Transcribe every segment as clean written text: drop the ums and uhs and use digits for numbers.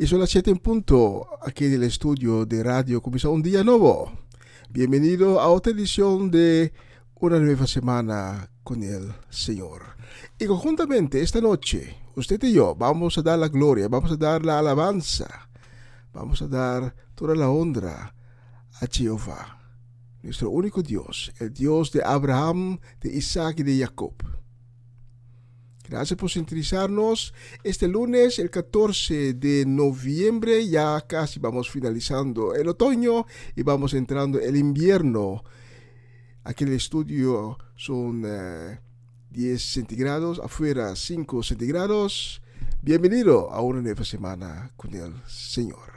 Y son las 7 en punto, aquí en el estudio de radio comienza un día nuevo. Bienvenido a otra edición de Una Nueva Semana con el Señor. Y conjuntamente esta noche, usted y yo vamos a dar la gloria, vamos a dar la alabanza, vamos a dar toda la honra a Jehová, nuestro único Dios, el Dios de Abraham, de Isaac y de Jacob. Gracias por sintonizarnos este lunes, el 14 de noviembre. Ya casi vamos finalizando el otoño y vamos entrando el invierno. Aquí en el estudio son 10 centígrados, afuera 5 centígrados. Bienvenido a una nueva semana con el Señor.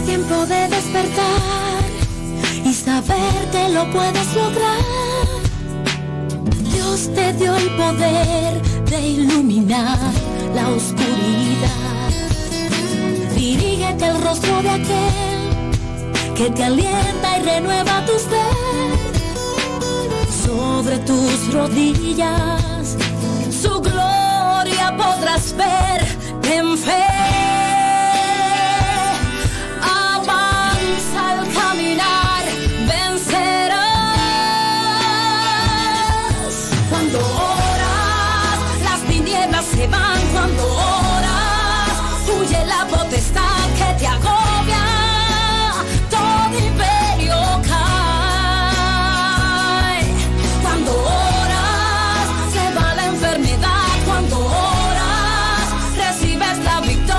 Tiempo de despertar y saber que lo puedes lograr. Dios te dio el poder de iluminar la oscuridad. Dirígete al rostro de aquel que te alienta y renueva tu ser. Sobre tus rodillas su gloria podrás ver. Ten fe. Se van cuando oras, huye la potestad que te agobia, todo imperio cae. Cuando oras, se va la enfermedad, cuando oras, recibes la victoria.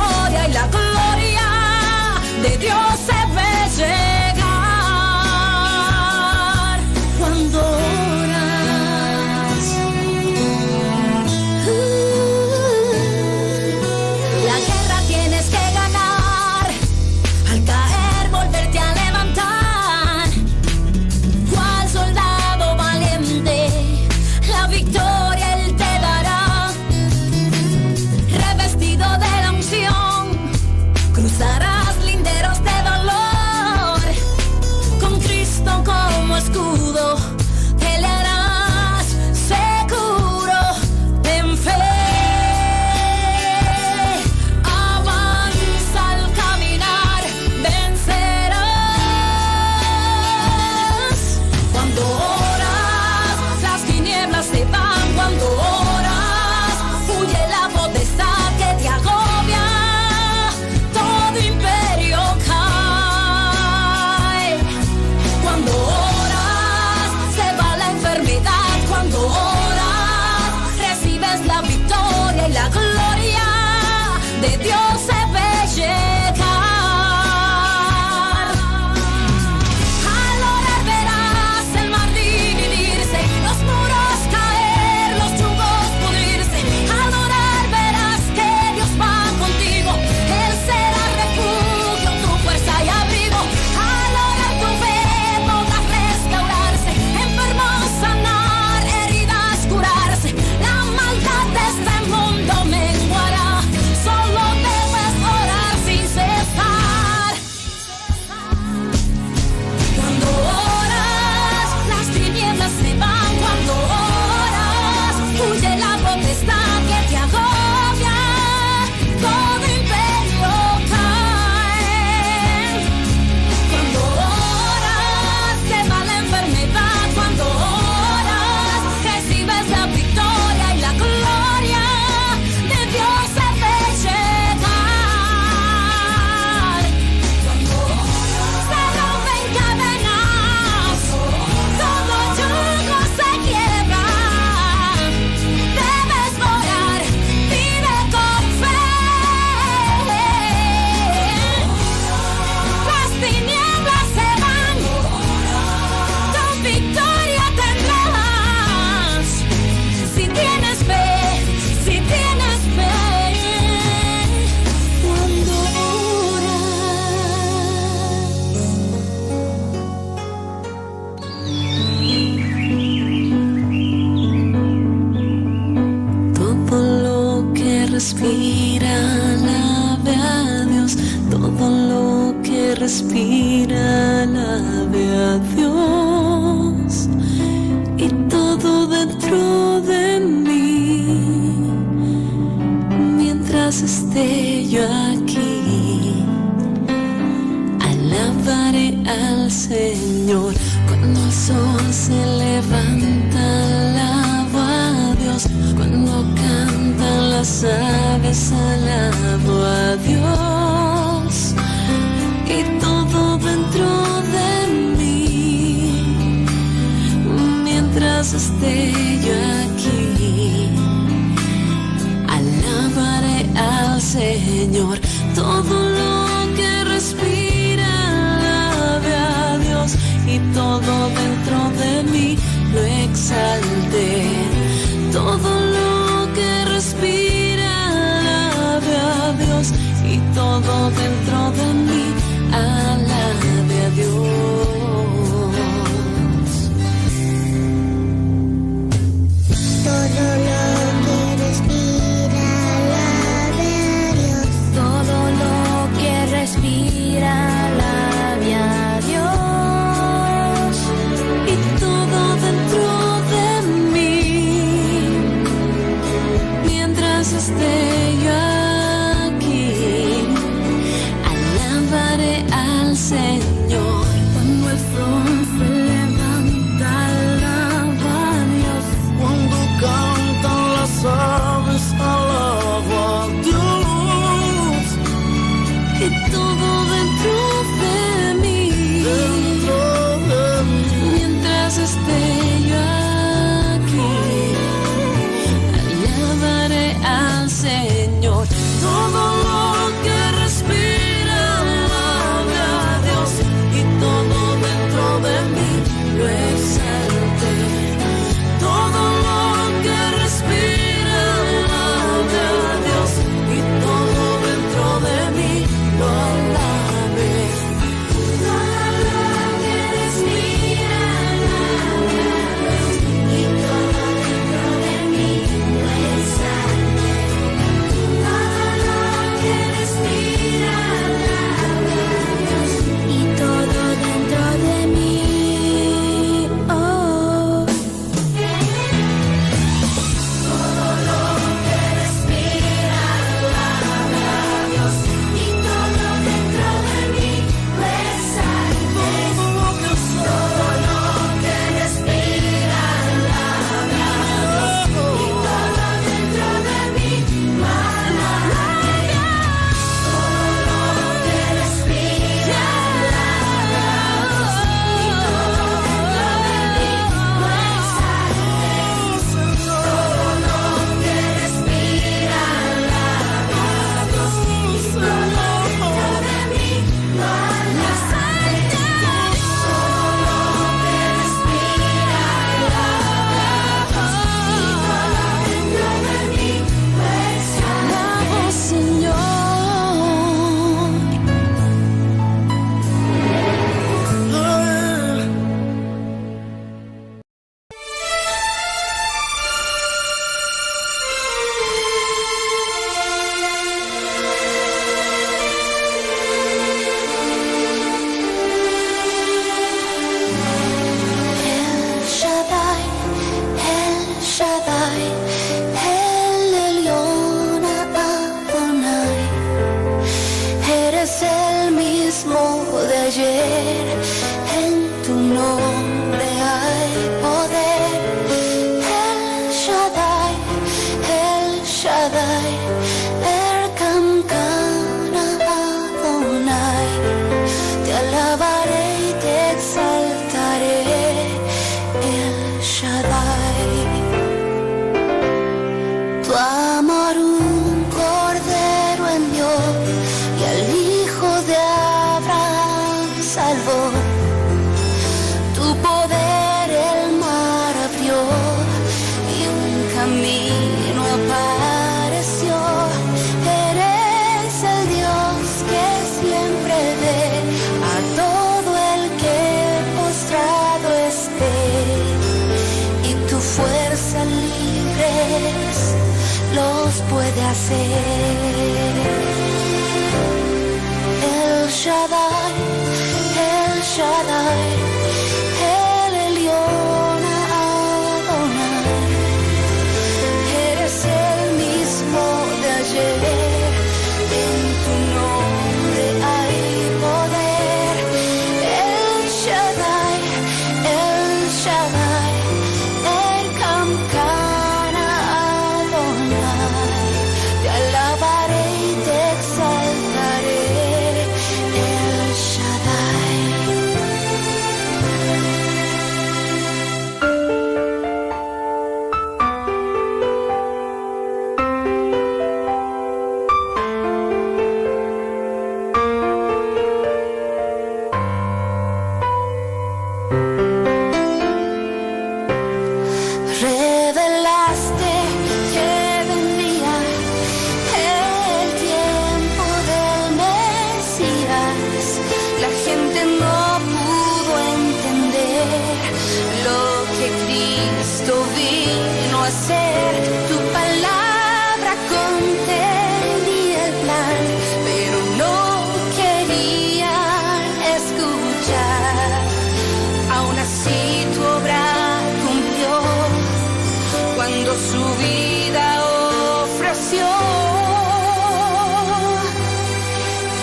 respira alabe a Dios, y todo dentro de mí, mientras esté yo aquí, alabaré al Señor. Cuando el sol se levanta, alabo a Dios. Cuando cantan las aves, alabo a Dios. Y todo dentro de mí, mientras esté yo aquí, alabaré al Señor. Todo lo que respira, alabe a Dios. Y todo dentro de mí lo exalte. Todo lo que respira, alabe a Dios. Y todo dentro de mí, alabe a Dios. Todo lo que respira, alabe a Dios. Todo lo que respira, alabe a Dios. Y todo dentro de mí, mientras esté yo aquí, alabaré al Señor. Cuando el sol se levanta, alaba a Dios. Cuando cantan las aves, alabo a Dios. Y todo dentro de mí, mientras esté yo aquí, alabaré al Señor. Todo lo que respira, alabe a Dios. Y todo dentro de mí lo exalte. Todo lo que respira, alabe a Dios. Y todo dentro de mí lo alabe. Todo lo que respira, alabe a Dios. Y todo dentro de mí lo exalte. Todo lo que respira, alabe a Dios. Y todo dentro de mí, oh. Todo lo que respira, alabe a Dios. Y todo dentro de mí lo exalte. Todo lo que respira, alabe a Dios. Y todo dentro de mí lo alabe. Todo lo que respira, alabe a Dios. Y todo dentro de mí lo exalte. Todo lo que respira, alabe a Dios. Y todo dentro de mí lo exalte. Todo lo que respira, alabe a Dios. Y todo dentro de mí lo exalte. Alabo, Señor. El Shaddai, El Shaddai, El Elyon Adonai. Eres el mismo de ayer, en tu nombre hay poder. El Shaddai, El Shaddai, Erkamkana Adonai. Te alabaré y te exaltaré, El Shaddai. Tu amor un cordero envió y al hijo de Abraham salvó. Tu poder el mar abrió y un camino apareció. Eres el Dios que siempre ve a todo el que postrado esté, y tu fuerza libres los puede hacer. El Shaddai, Shaddai, El Elyon Adonai. Eres el mismo de ayer, en tu nombre hay poder. El Shaddai, Elkamkana Adonai. Te alabaré y te exaltaré, El Shaddai. Revelaste que vendría el tiempo del Mesías. La gente no pudo entender lo que Cristo vino a hacer. Tu palabra contenía el plan, pero no querían escuchar. Aún así tu obra cumplió cuando su vida ofreció.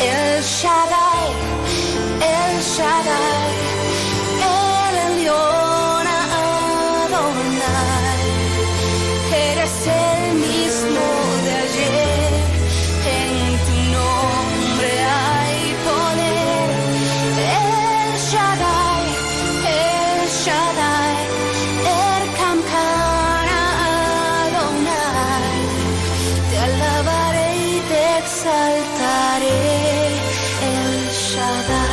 El Shaddai, El Elyon Adonai. Eres el mismo de ayer, en tu nombre hay poder. El Shaddai, Elkamkana Adonai. Te alabaré y te exaltaré, El Shaddai.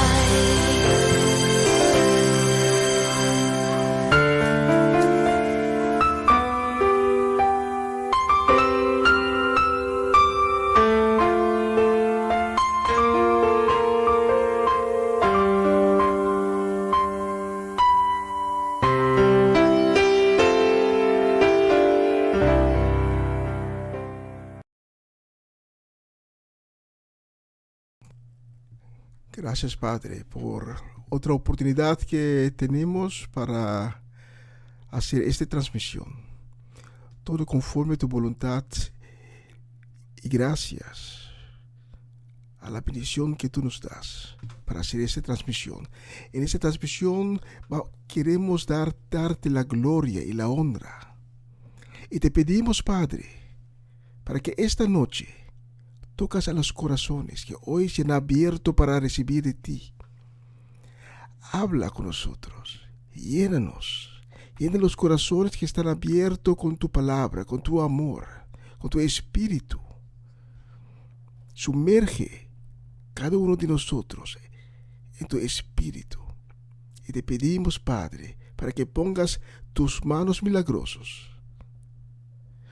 Gracias, Padre, por otra oportunidad que tenemos para hacer esta transmisión. Todo conforme a tu voluntad, y gracias a la bendición que tú nos das para hacer esta transmisión. En esta transmisión queremos darte la gloria y la honra. Y te pedimos, Padre, para que esta noche tocas a los corazones que hoy se han abierto para recibir de ti. Habla con nosotros, llénanos, llena los corazones que están abiertos con tu palabra, con tu amor, con tu espíritu. Sumerge cada uno de nosotros en tu espíritu. Y te pedimos, Padre, para que pongas tus manos milagrosas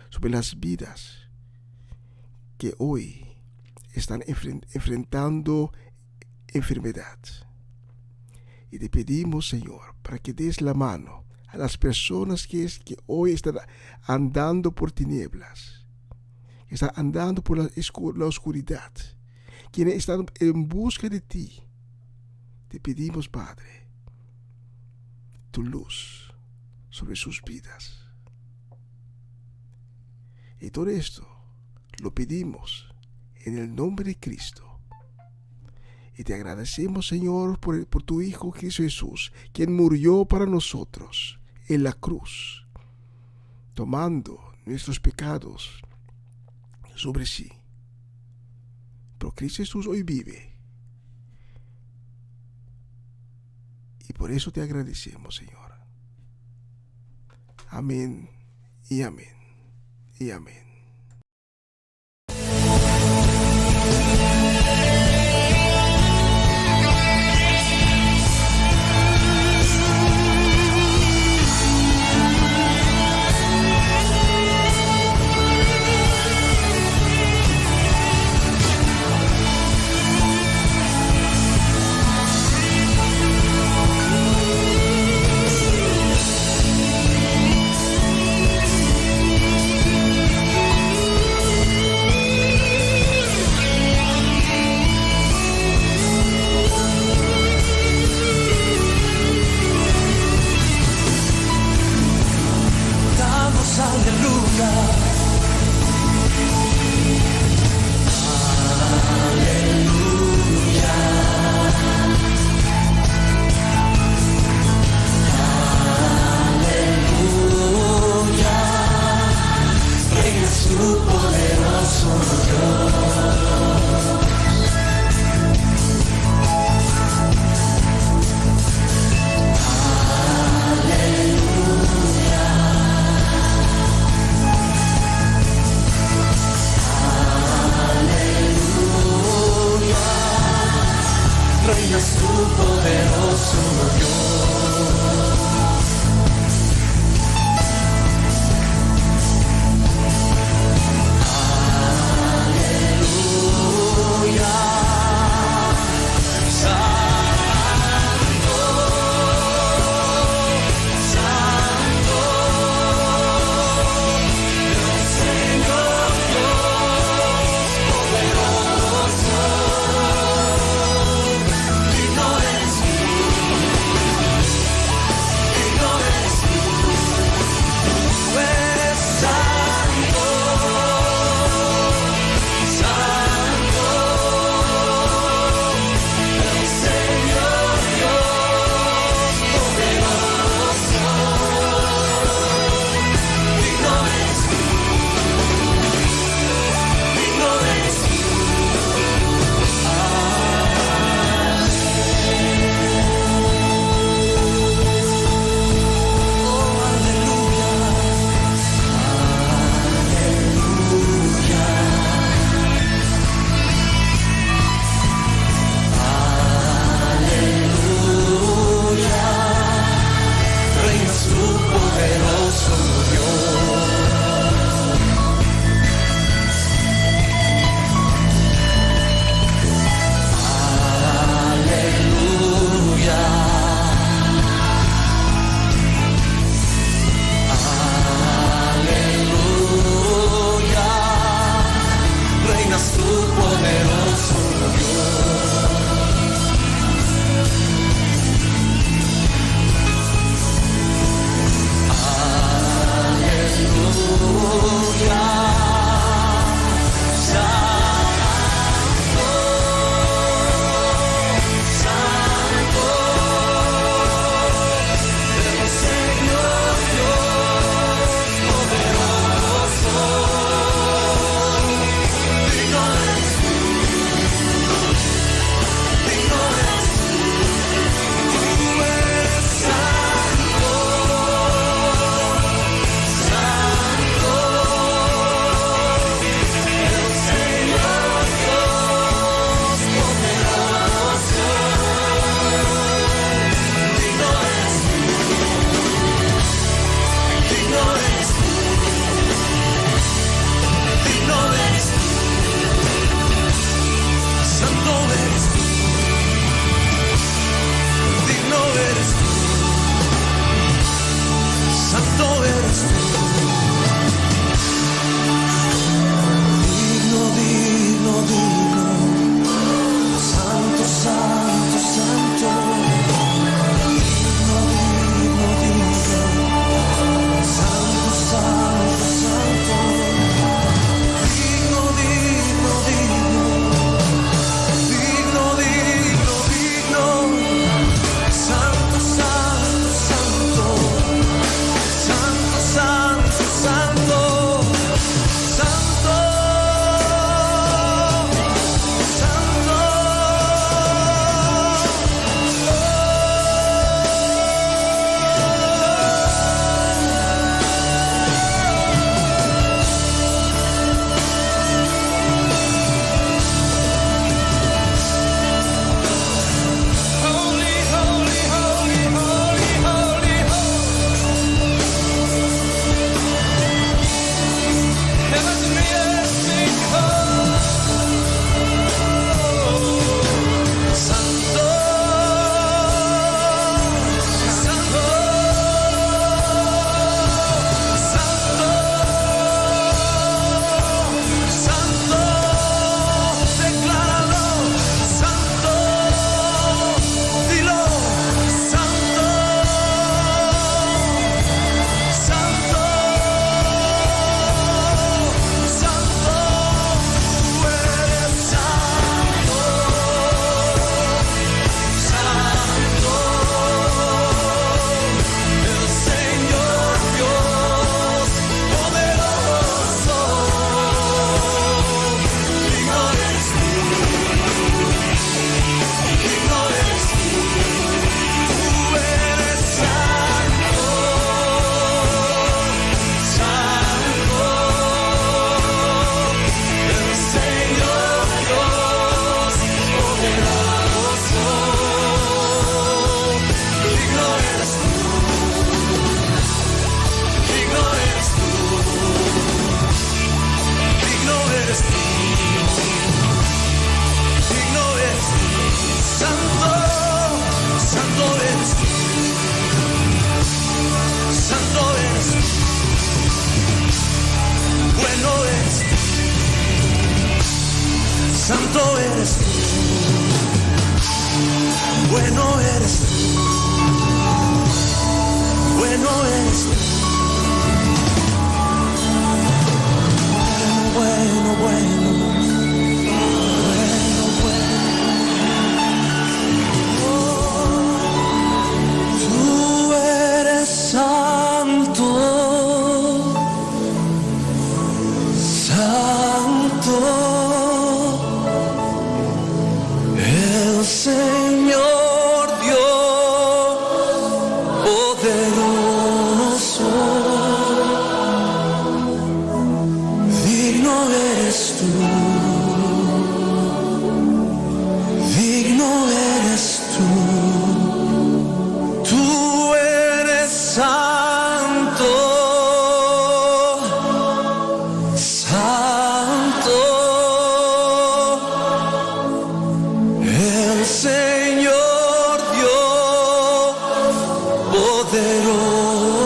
sobre las vidas que hoy están enfrentando enfermedad. Y te pedimos, Señor, para que des la mano a las personas que hoy están andando por tinieblas, que están andando por la oscuridad, quienes están en busca de ti. Te pedimos, Padre, tu luz sobre sus vidas. Y todo esto lo pedimos en el nombre de Cristo. Y te agradecemos, Señor, por tu Hijo Cristo Jesús, quien murió para nosotros en la cruz, tomando nuestros pecados sobre sí. Pero Cristo Jesús hoy vive. Y por eso te agradecemos, Señor. Amén y amén y amén.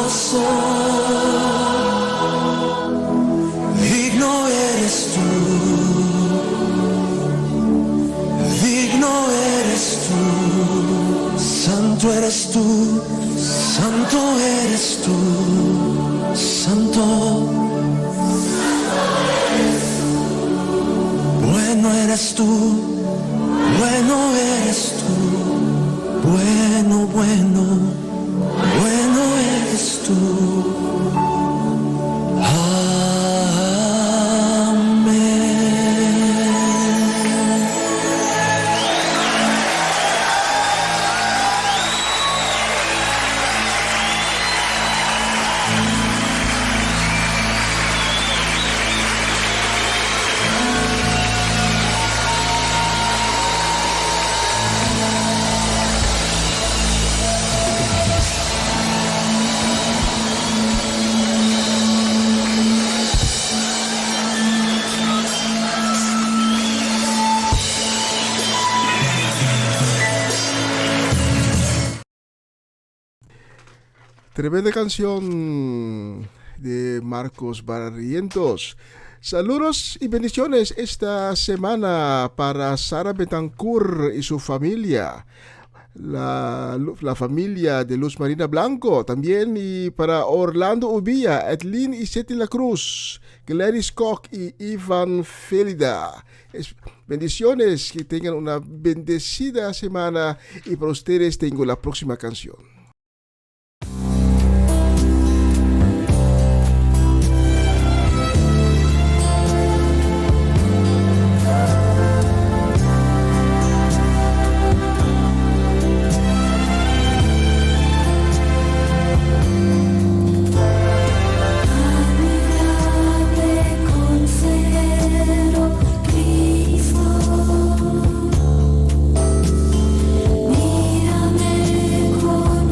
sé. Digno eres tú. Digno eres tú. Santo eres tú. Santo eres tú. Santo. Bueno eres tú. Bueno eres tú. Bueno, bueno. Bueno eres tú. Tremenda canción de Marcos Barrientos. Saludos y bendiciones esta semana para Sara Betancourt y su familia. La familia de Luz Marina Blanco también, y para Orlando Ubilla, Edlin y Seti La Cruz, Gladys Koch y Ivan Felida. Bendiciones, que tengan una bendecida semana, y para ustedes tengo la próxima canción. Mírame con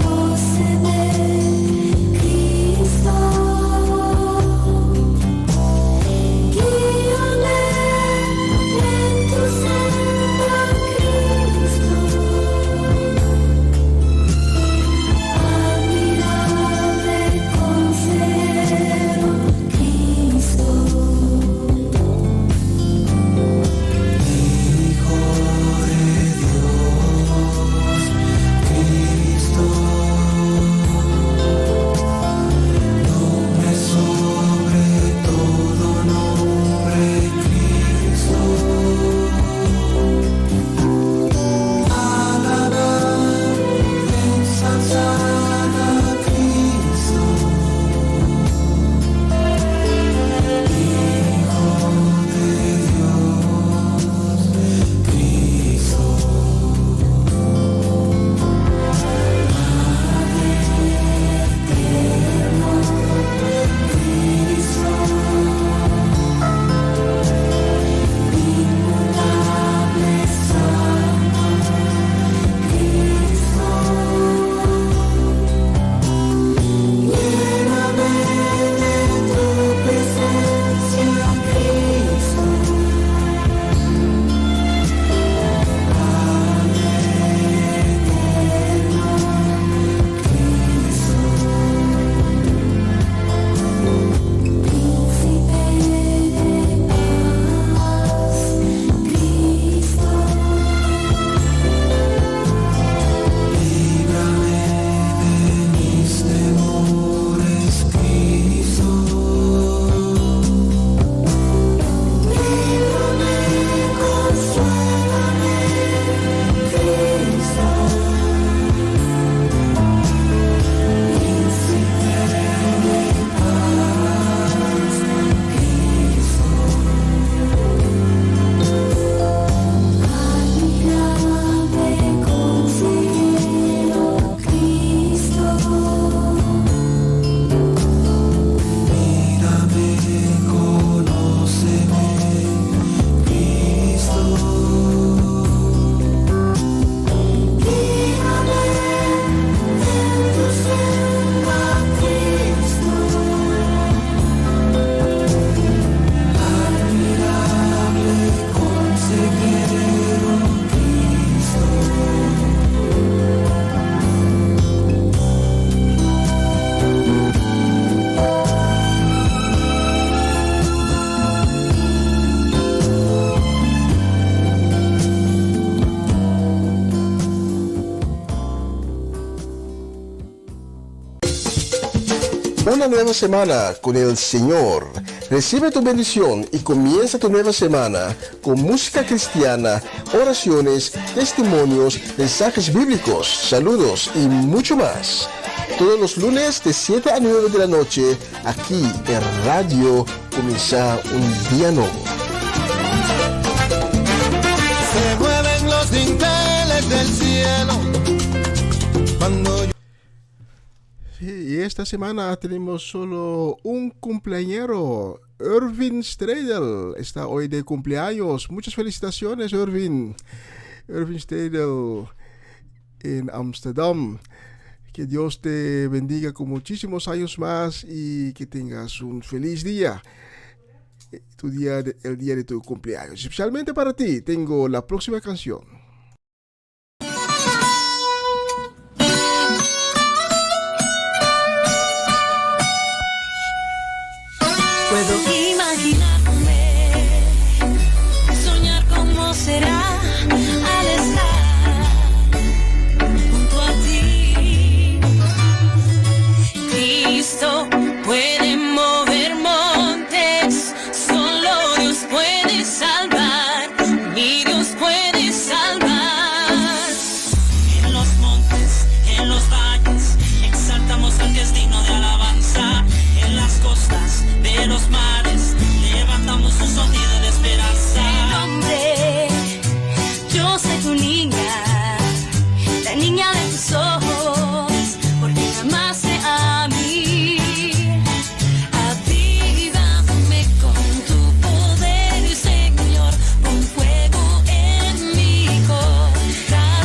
Una nueva semana con el Señor. Recibe tu bendición y comienza tu nueva semana con música cristiana, oraciones, testimonios, mensajes bíblicos, saludos y mucho más. Todos los lunes de 7 a 9 de la noche, aquí en Radio Comienza un Día Nuevo. Se mueven los dinteles del cielo cuando yo... Sí, y esta semana tenemos solo un cumpleañero. Irvin Stradel está hoy de cumpleaños. Muchas felicitaciones, Irvin. Irvin Stradel en Amsterdam. Que Dios te bendiga con muchísimos años más y que tengas un feliz día. El día de tu cumpleaños. Especialmente para ti, tengo la próxima canción. Puedo imaginarme, soñar cómo será al estar junto a ti. Cristo puede mover montes, solo Dios puede salvar, mi Dios puede salvar. En los montes, en los valles, exaltamos al que es digno de alabanza. En las costas de los mares, levantamos un sonido de esperanza. Nombre, yo soy tu niña, la niña de tus ojos, porque me amaste a mí. Avívame con tu poder, Señor, pon fuego en mi corazón.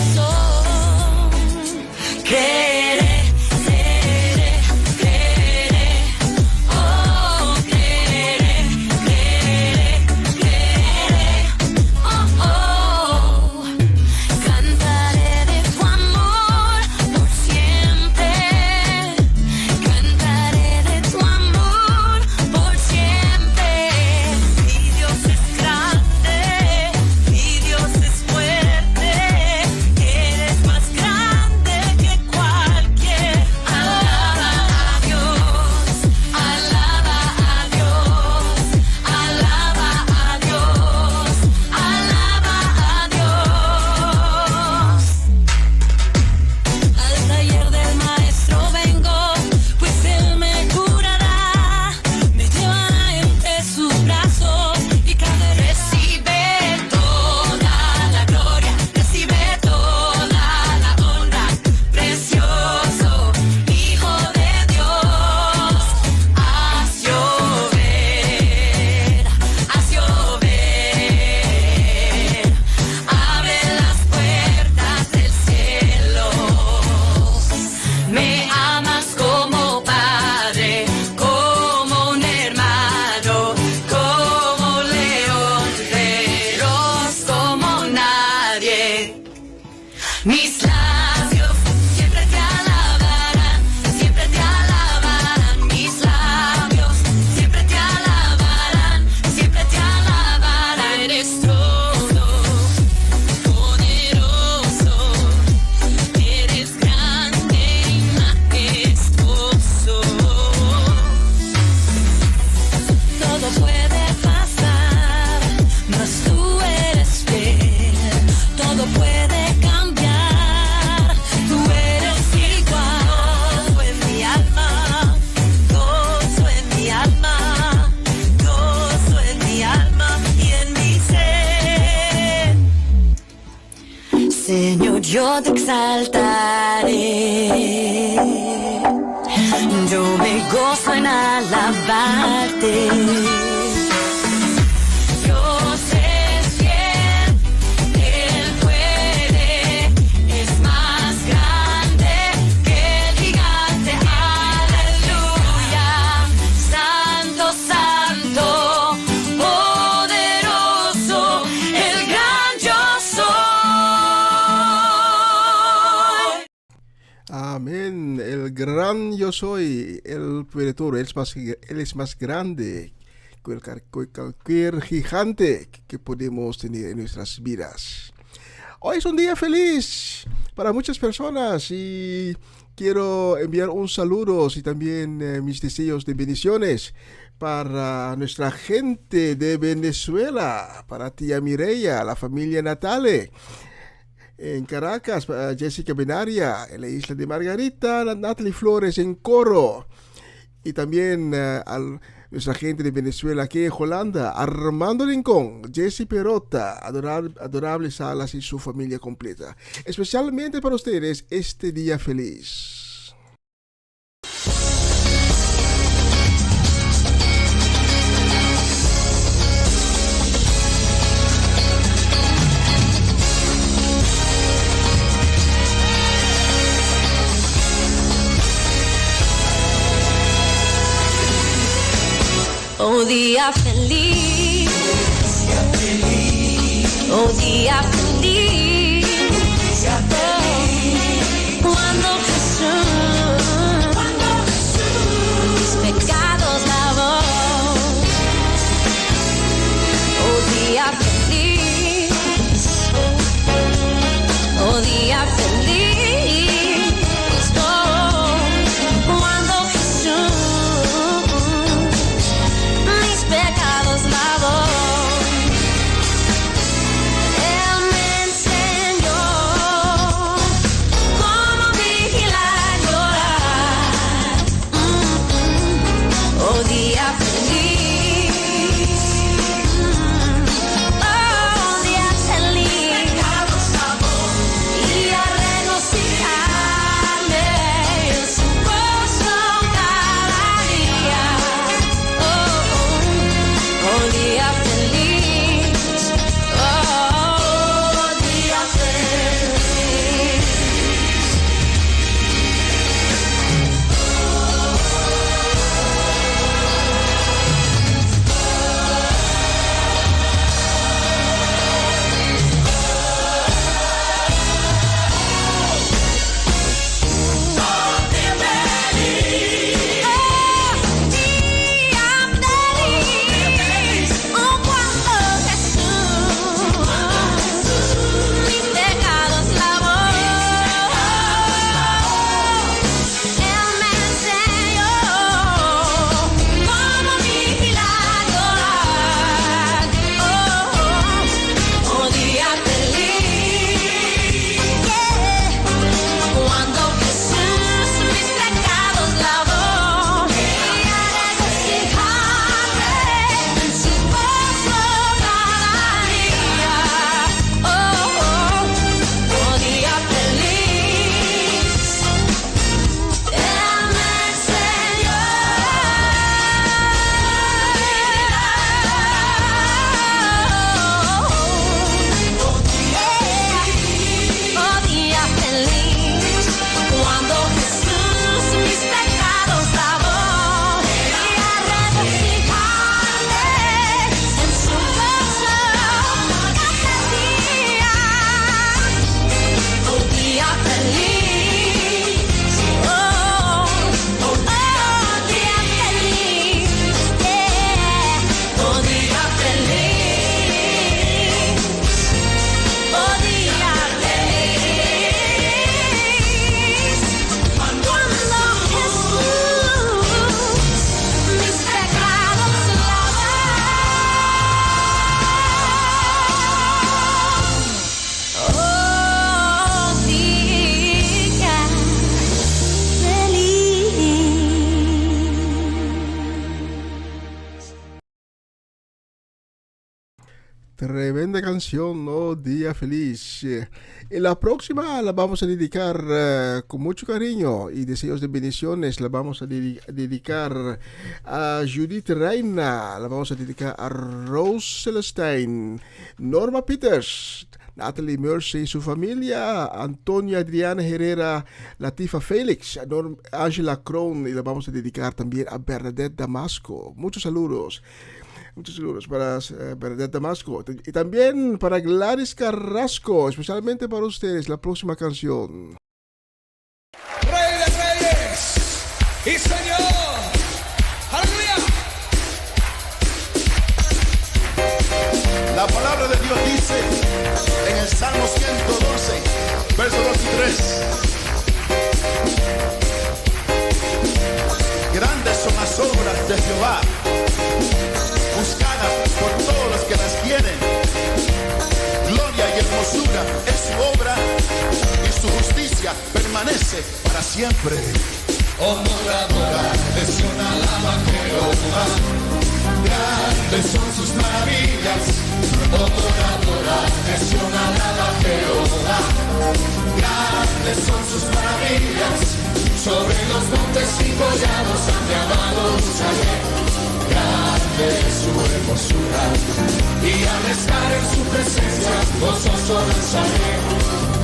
Creeré, creeré, creeré. Oh, creeré, creeré, creeré. Oh, oh. Cantaré de tu amor por siempre. Cantaré de tu amor por siempre. Mi Dios es grande, mi Dios es fuerte. Eres más grande que cualquier. Alaba a Dios, alaba a Dios, alaba a Dios, alaba a Dios. Al taller del maestro vengo, pues él me curará, me llevará entre sus brazos y cada recibe toda la gloria, recibe toda la honra, precioso Hijo de Dios. Haz llover, abre las puertas del cielo. Me amas como padre, como un hermano, como león feroz, como nadie. Mis labios siempre te alabarán, siempre te alabarán. Mis labios siempre te alabarán, siempre te alabarán. Eres todo poderoso, eres grande y majestuoso. Todo puede pasar, mas tú eres fiel. Todo puede cambiar, tú eres igual. Gozo en mi alma, gozo en mi alma, gozo en mi alma y en mi ser. Señor, yo te exaltaré, yo me gozo en alabarte. Dios es fiel, Él puede, es más grande que el gigante. Aleluya, santo, santo, poderoso, el gran yo soy. Amén. El gran yo soy, el puede todo. Él es más grande que cualquier gigante que podemos tener en nuestras vidas. Hoy es un día feliz para muchas personas y quiero enviar un saludo y también mis deseos de bendiciones para nuestra gente de Venezuela, para tía Mireya, la familia Natale. En Caracas, para Jessica Benaria, en la isla de Margarita, Natalie Flores en Coro. Y también a nuestra gente de Venezuela aquí en Holanda, Armando Rincón, Jesse Perota, Adorable Salas y su familia completa. Especialmente para ustedes este día feliz. Oh día feliz, oh día feliz, cuando Jesús mis pecados lavó. Oh día feliz, oh día feliz, cuando Jesús mis pecados lavó. Él me enseñó cómo vigilar, llorar. Oh día feliz, oh día feliz, y a regocijarme en su gozo cada día. Oh día feliz, oh día feliz. Oh cuando Jesús mis pecados lavó. Él me enseñó cómo vigilar, llorar. Oh día feliz, cuando Jesús mis pecados lavó. Y a regocijarme en su gozo cada día. Oh día feliz, Él me enseñó. Oh día feliz, cuando Jesús mis pecados lavó. Y a regocijarme en su gozo cada día. Oh día feliz, oh día feliz, oh día feliz, oh día feliz, cuando Jesús mis pecados lavó. Oh día feliz. Tremenda canción, ¿no? Día feliz. Y la próxima la vamos a dedicar con mucho cariño y deseos de bendiciones. La vamos a dedicar a Judith Reina. La vamos a dedicar a Rose Celestine, Norma Peters, Natalie Mercy y su familia, Antonia Adriana Herrera, Latifa Félix, Angela Crown, y la vamos a dedicar también a Bernadette Damasco. Muchos saludos para Bernadette Damasco y también para Gladys Carrasco, especialmente para ustedes la próxima canción. Rey de Reyes y Señor, aleluya. La palabra de Dios dice en el Salmo 112, versos 2 y 3. Jehová, buscada por todos los que las quieren. Gloria y hermosura es su obra, y su justicia permanece para siempre. Oh, moradora de Sión, alaba a Jehová. Grandes son sus maravillas. Oh, moradora de Sión, alaba a Jehová. Grandes son sus maravillas. Sobre los montes y collados a mi amado Jerusalén. Grande es su hermosura, y al estar en su presencia gozoso danzaré.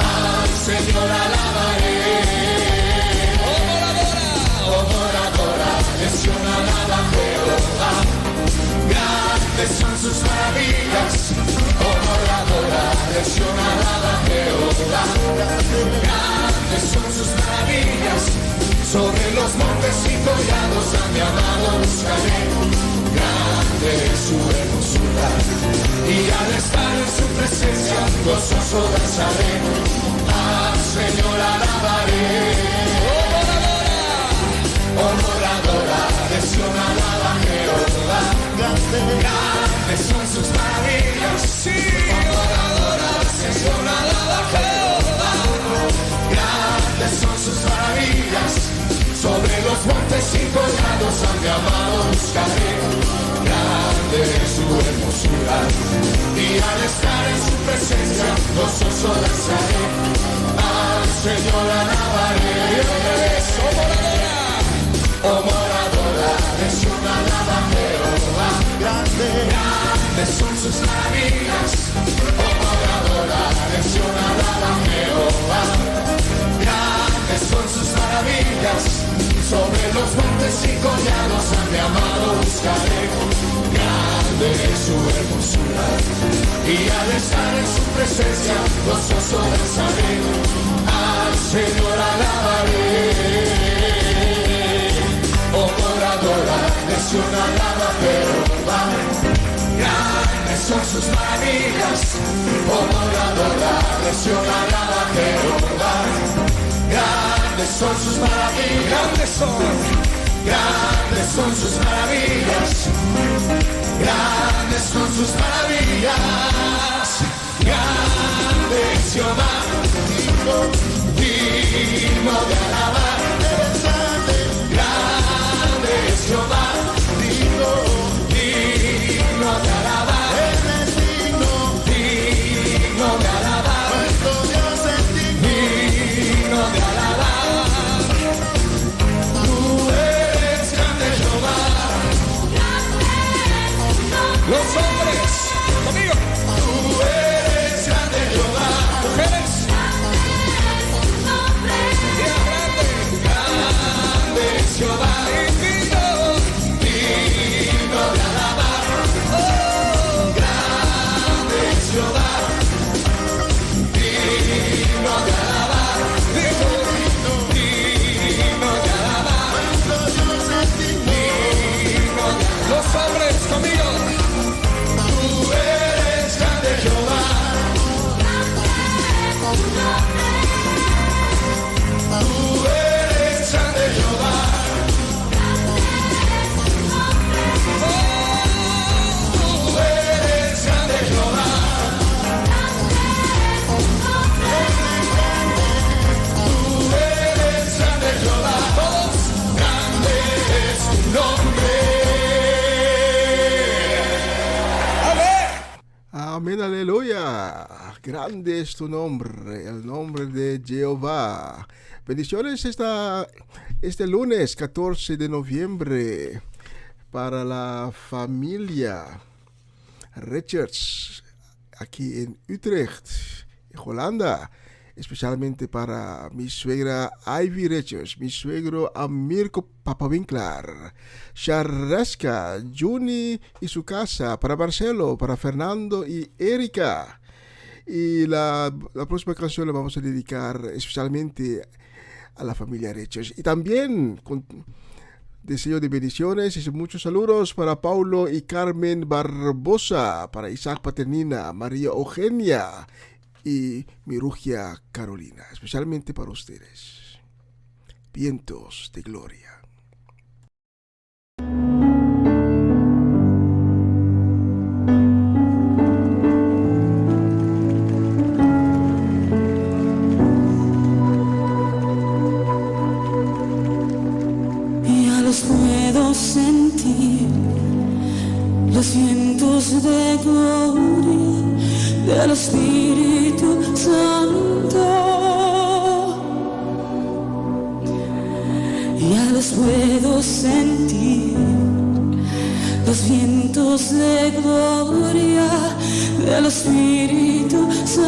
Al Señor alabaré. Oh, moradora de Sión, alaba a Jehová. Grandes son sus maravillas. Oh, moradora de Sión, alaba a Jehová. Grandes son sus maravillas. Sobre los montes y collados a mi amado buscaré. Grande es su hermosura, y al estar en su presencia gozoso danzaré. Al Señor alabaré. Oh, moradora de Sión, alaba a Jehová. Grandes son sus maravillas. Sí, oh, moradora de Sión, alaba a Jehová. Grandes son sus maravillas. Sobre los montes y collados a mi amado buscaré. Grande es su hermosura, y al estar en su presencia gozoso danzaré. Al Señor alabaré. Oh, moradora de Sión, alaba a Jehová. Grandes son sus maravillas. Oh, moradora de Sión, alaba a Jehová. Grandes son sus maravillas. Sobre los montes y collados a mi amado buscaré. Grande es su hermosura, y al estar en su presencia gozoso danzaré. Al Señor alabaré. Oh, moradora de Sión, alaba a Jehová. Grandes son sus maravillas. Oh, moradora de Sión, alaba a Jehová. Grandes son sus maravillas. Grandes son sus maravillas. Grandes son sus maravillas. Grande es Jehová, digno de alabar. Grande es Jehová, digno de alabar. Digno de alabar. Digno de alabar. Tú eres grande, Jehová. Los hombres, conmigo. Tú eres grande, Jehová. Mujeres. Grande es Jehová. Digno de alabar. Oh, grande es Jehová. Digno de alabar. Digno de alabar. Los hombres conmigo. Tú eres grande, Jehová. Tú eres grande, Jehová. Oh, tú eres grande, Jehová. Tú eres grande, Jehová. Todos, grande es tu nombre. Amén, aleluya. Grande es tu nombre, el nombre de Jehová. Bendiciones este lunes 14 de noviembre para la familia Richards aquí en Utrecht, en Holanda. Especialmente para mi suegra Ivy Richards, mi suegro Amirko Papawinklar, Sharaska, Juni y su casa, para Marcelo, para Fernando y Erika. Y la próxima canción la vamos a dedicar especialmente a la familia Richards. Y también con deseo de bendiciones y muchos saludos para Paulo y Carmen Barbosa, para Isaac Paternina, María Eugenia y Mirugia Carolina, especialmente para ustedes. Vientos de gloria. puedo sentir los vientos de gloria del Espíritu Santo. Ya los puedo sentir, los vientos de gloria del Espíritu Santo.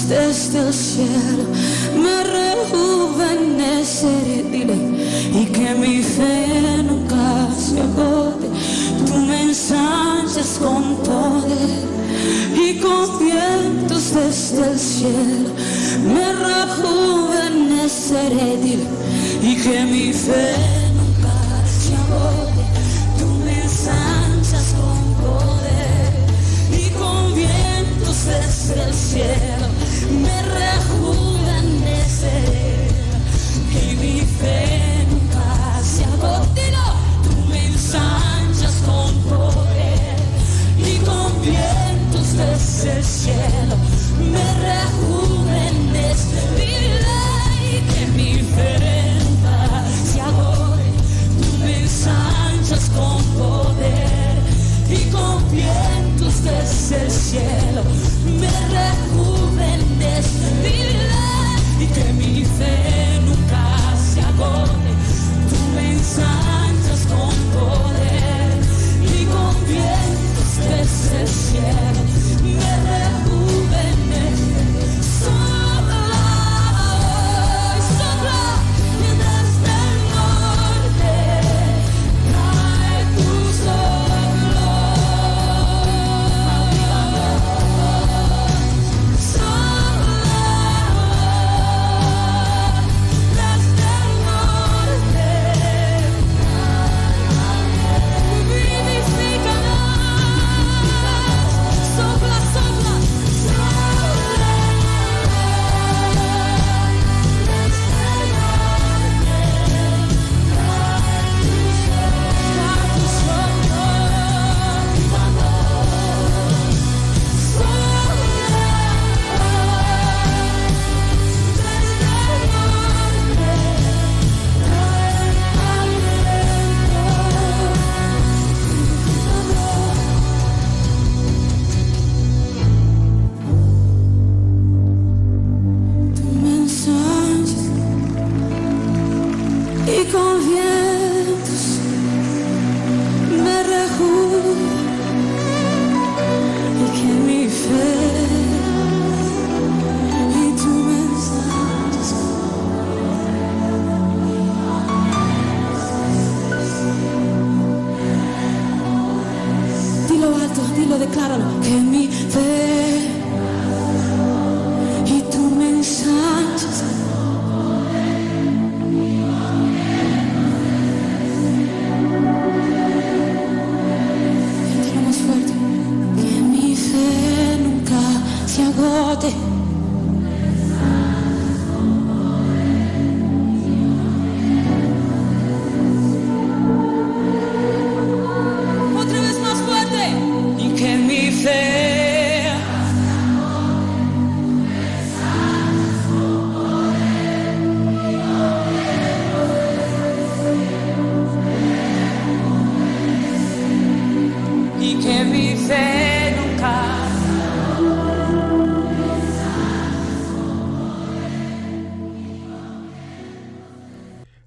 Desde el cielo me rejuveneceré, dile, y que mi fe nunca se agote. Tú me ensanchas con poder y con vientos desde el cielo me rejuveneceré, dile, y que mi fe nunca se agote. Tú me ensanchas con poder y con vientos desde el cielo me rejuveneceré, y mi fe nunca se agota. Tú me ensanchas con poder y con vientos desde el cielo me rejuveneceré, y que mi fe nunca se agote. Tú me ensanchas con poder y con vientos desde el cielo me rejuveneceré, y que mi fe nunca se agote. Tú me ensanchas con poder y con vientos desde el cielo me rejuveneceré. Sopla desde el norte, trae tu soplo. dilo, decláralo. Que mi fe y tú me ensanchas. Siéntelo más fuerte. Que mi fe nunca se agote.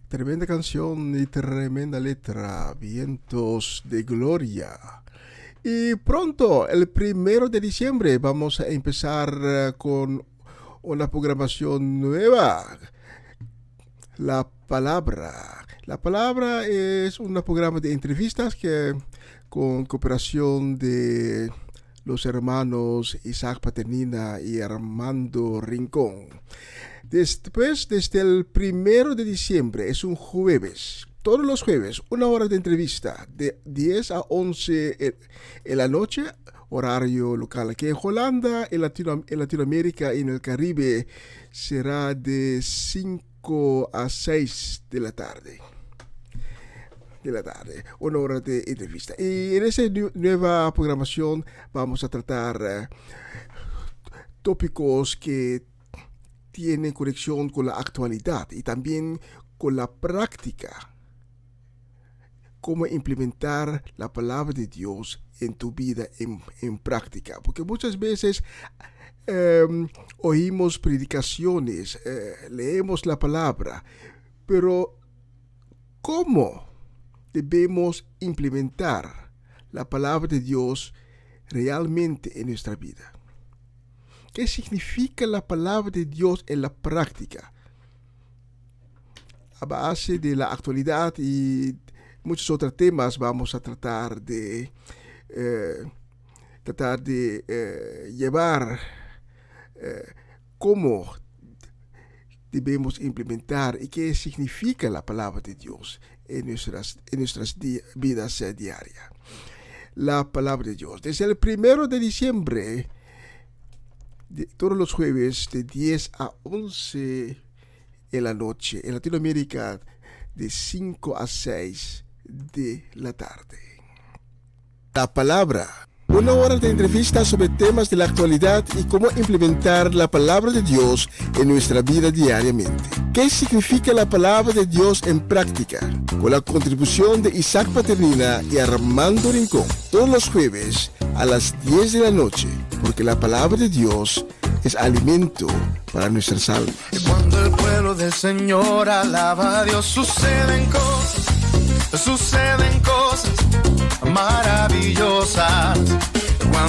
Tremenda canción y tremenda letra, Vientos de Gloria. Y pronto, el 1 de diciembre, vamos a empezar con una programación nueva. La Palabra. La Palabra es un programa de entrevistas que con cooperación de los hermanos Isaac Paternina y Armando Rincón. Después, desde el 1 de diciembre, es un jueves, todos los jueves, 1 hora de entrevista, de 10 a 11 en la noche, horario local. Aquí en Holanda, en Latinoamérica y en el Caribe, será de 5 a 6 de la tarde. 1 hora de entrevista. Y en esa nueva programación vamos a tratar tópicos que tienen conexión con la actualidad y también con la práctica. Cómo implementar la palabra de Dios en tu vida en práctica. Porque muchas veces oímos predicaciones, leemos la palabra, pero ¿cómo debemos implementar la palabra de Dios realmente en nuestra vida? ¿Qué significa la palabra de Dios en la práctica? A base de la actualidad y muchos otros temas vamos a tratar de llevar cómo debemos implementar y qué significa la palabra de Dios en nuestras vidas diarias. La palabra de Dios. Desde el 1 de diciembre, todos los jueves de 10 a 11 en la noche, en Latinoamérica de 5 a 6 de la tarde. La palabra. 1 hora de entrevistas sobre temas de la actualidad y cómo implementar la palabra de Dios en nuestra vida diariamente. ¿Qué significa la palabra de Dios en práctica? Con la contribución de Isaac Paternina y Armando Rincón. Todos los jueves a las 10 de la noche, porque la palabra de Dios es alimento para nuestras almas. Y cuando el pueblo del Señor alaba a Dios, suceden cosas maravillosas.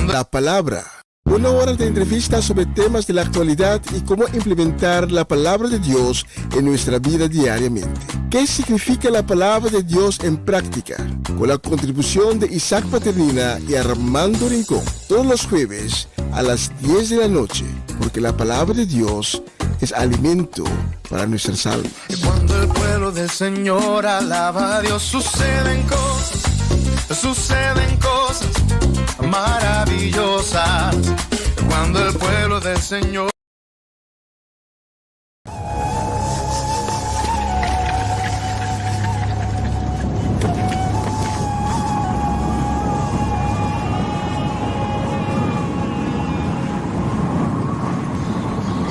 La palabra. 1 hora de entrevistas sobre temas de la actualidad y cómo implementar la palabra de Dios en nuestra vida diariamente. ¿Qué significa la palabra de Dios en práctica? Con la contribución de Isaac Paternina y Armando Rincón. Todos los jueves a las 10 de la noche, porque la palabra de Dios es alimento para nuestras almas. Y cuando el pueblo del Señor alaba a Dios, suceden cosas maravillosas. Cuando el pueblo del Señor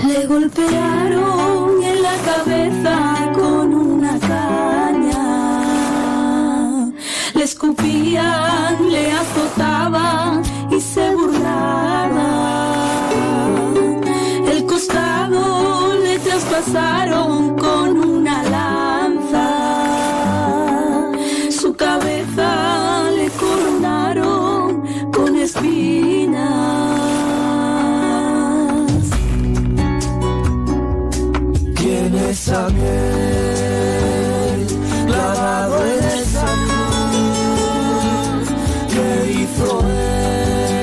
le golpearon en la cabeza con una caña, le escupían, le azotaban y se burlaban. El costado le traspasaron con una lanza, su cabeza le coronaron con espinas. Esa miel clavado en esa cruz que hizo él.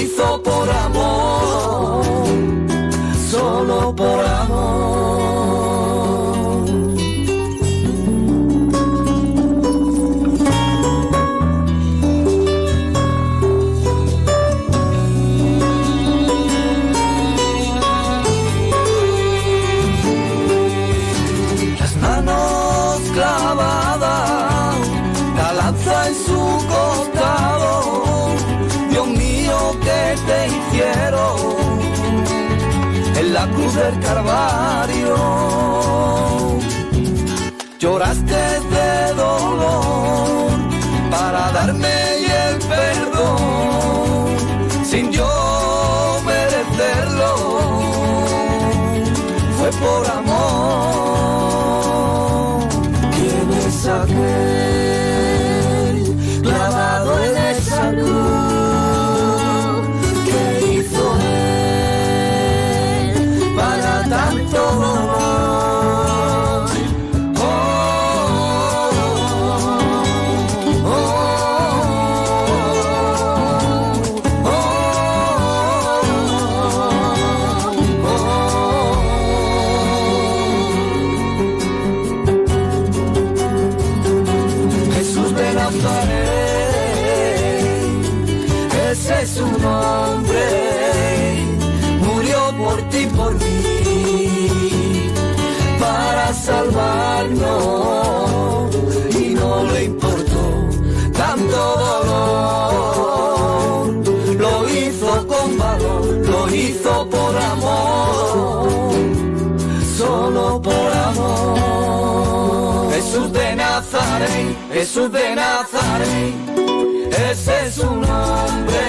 hizo por amor, solo por amor. Las manos clavadas, la lanza en su costado, Dios mío, ¿qué te hicieron en la cruz del Calvario? Lloraste de dolor para darme el perdón sin yo merecerlo, fue por amor. ¿Quién es aquel clavado en esa cruz? ¿Qué hizo él para tanto dolor? Jesús de Nazaret, ese es su nombre, murió por ti y por mí, para salvarnos, y no le importó tanto dolor, lo hizo con valor, lo hizo por amor, solo por amor. Jesús de Nazaret, Jesús de Nazaret, ese es su nombre,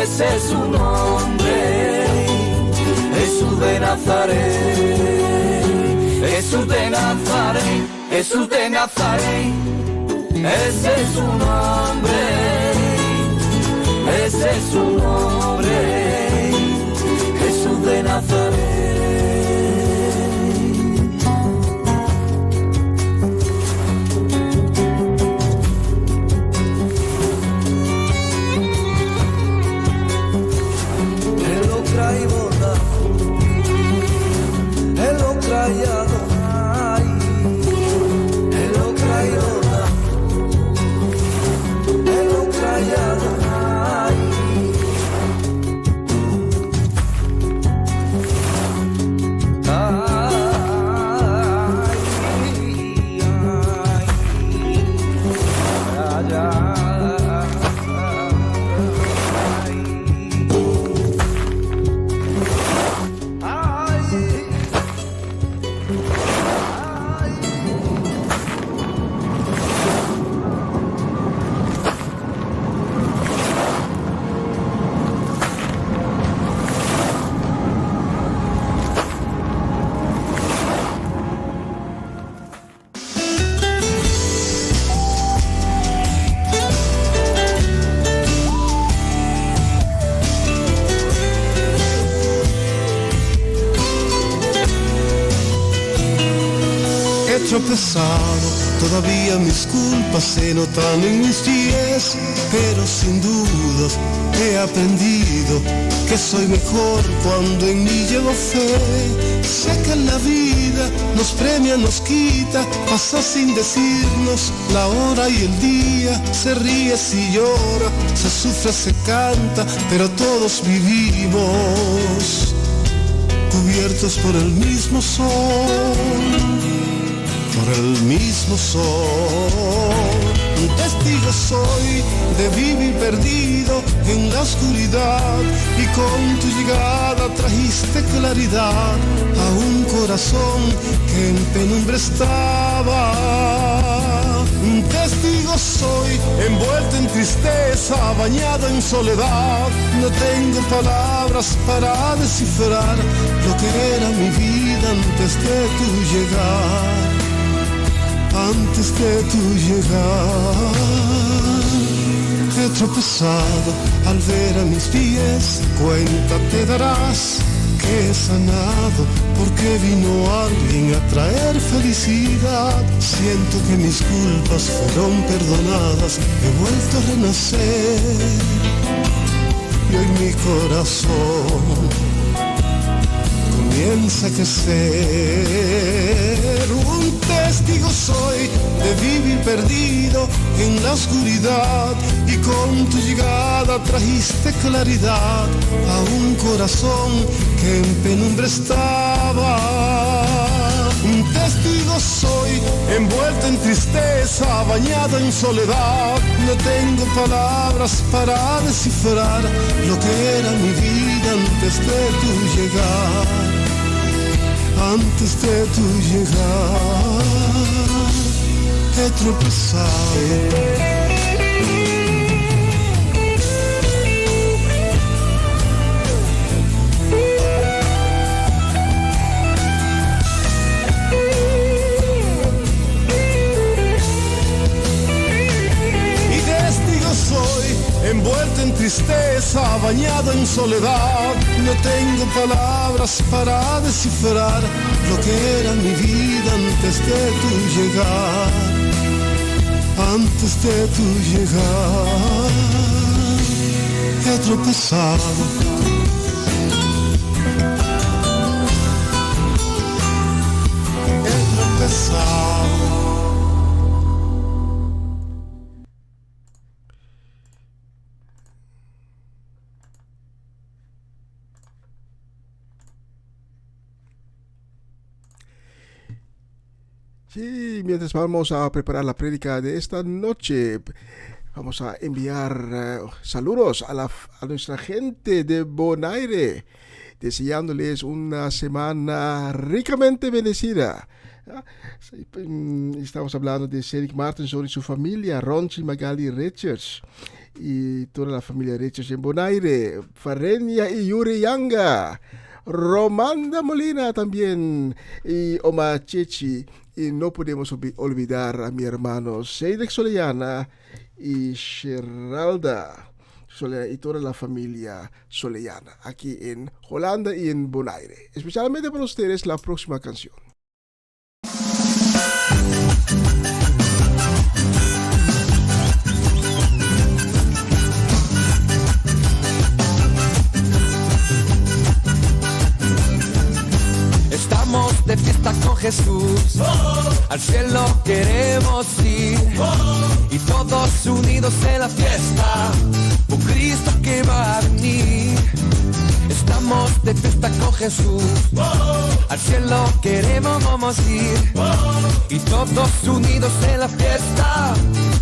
ese es su nombre. Jesús de Nazaret, Jesús de Nazaret, Jesús de Nazaret, ese es su nombre, ese es su nombre. Jesús de Nazaret. Tropezado, todavía mis culpas se notan en mis pies, pero sin dudas he aprendido que soy mejor cuando en mí llevo fe. Sé que la vida nos premia, nos quita, pasa sin decirnos la hora y el día, se ríe, si llora, se sufre, se canta, pero todos vivimos cubiertos por el mismo sol. Por el mismo sol, un testigo soy de vivir perdido en la oscuridad, y con tu llegada trajiste claridad a un corazón que en penumbra estaba. Un testigo soy envuelto en tristeza, bañado en soledad, no tengo palabras para descifrar lo que era mi vida antes de tu llegar. Antes de tu llegar, he tropezado al ver a mis pies, cuenta te darás que he sanado, porque vino alguien a traer felicidad. Siento que mis culpas fueron perdonadas, he vuelto a renacer. y hoy mi corazón comienza a crecer. Un testigo soy de vivir perdido en la oscuridad, y con tu llegada trajiste claridad a un corazón que en penumbra estaba. Un testigo soy, envuelto en tristeza, bañado en soledad. No tengo palabras para descifrar lo que era mi vida antes de tu llegar. Antes de tu llegar, he tropezado. Envuelto en tristeza, bañado en soledad. No tengo palabras para descifrar lo que era mi vida antes de tu llegar. Antes de tu llegar, he tropezado. He tropezado. Sí, mientras vamos a preparar la prédica de esta noche, vamos a enviar saludos a nuestra gente de Bonaire, deseándoles una semana ricamente bendecida. Estamos hablando de Cedric Martenson y su familia, Ronchi Magali Richards y toda la familia Richards en Bonaire, Farenia y Yuri Yanga, Romanda Molina también y Oma Chechi. Y no podemos olvidar a mi hermano Cedric Soleyana y Sheralda Soleyana y toda la familia Soleyana aquí en Holanda y en Bonaire. Especialmente para ustedes la próxima canción. Estamos de fiesta con Jesús, al cielo queremos ir, y todos unidos en la fiesta, con Cristo que va a venir. Estamos de fiesta con Jesús, al cielo queremos ir, y todos unidos en la fiesta,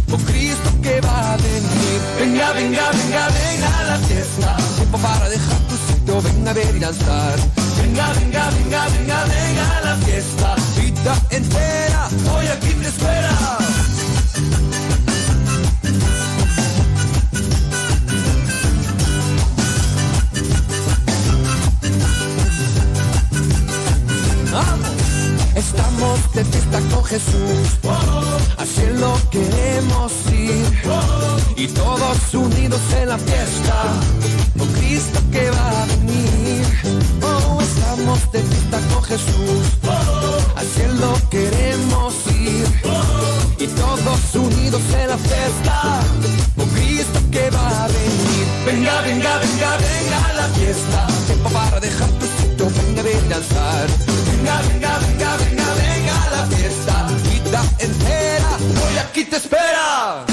con Cristo que va a venir. Venga, venga, venga, venga a la fiesta, tiempo para dejar tu sitio, venga a ver y danzar. Venga, venga, venga, venga, venga a la fiesta, vida entera, hoy aquí te espera. Estamos de fiesta con Jesús, al cielo queremos ir, y todos unidos en la fiesta, con Cristo que va a venir. Oh, estamos de fiesta con Jesús, al cielo queremos ir, y todos unidos en la fiesta, con Cristo que va a venir. Venga, venga, venga, venga a la fiesta, tiempo para dejar tu sitio, venga a ver y danzar. Venga, venga, venga, venga, venga a la fiesta, vida entera, hoy aquí te espera.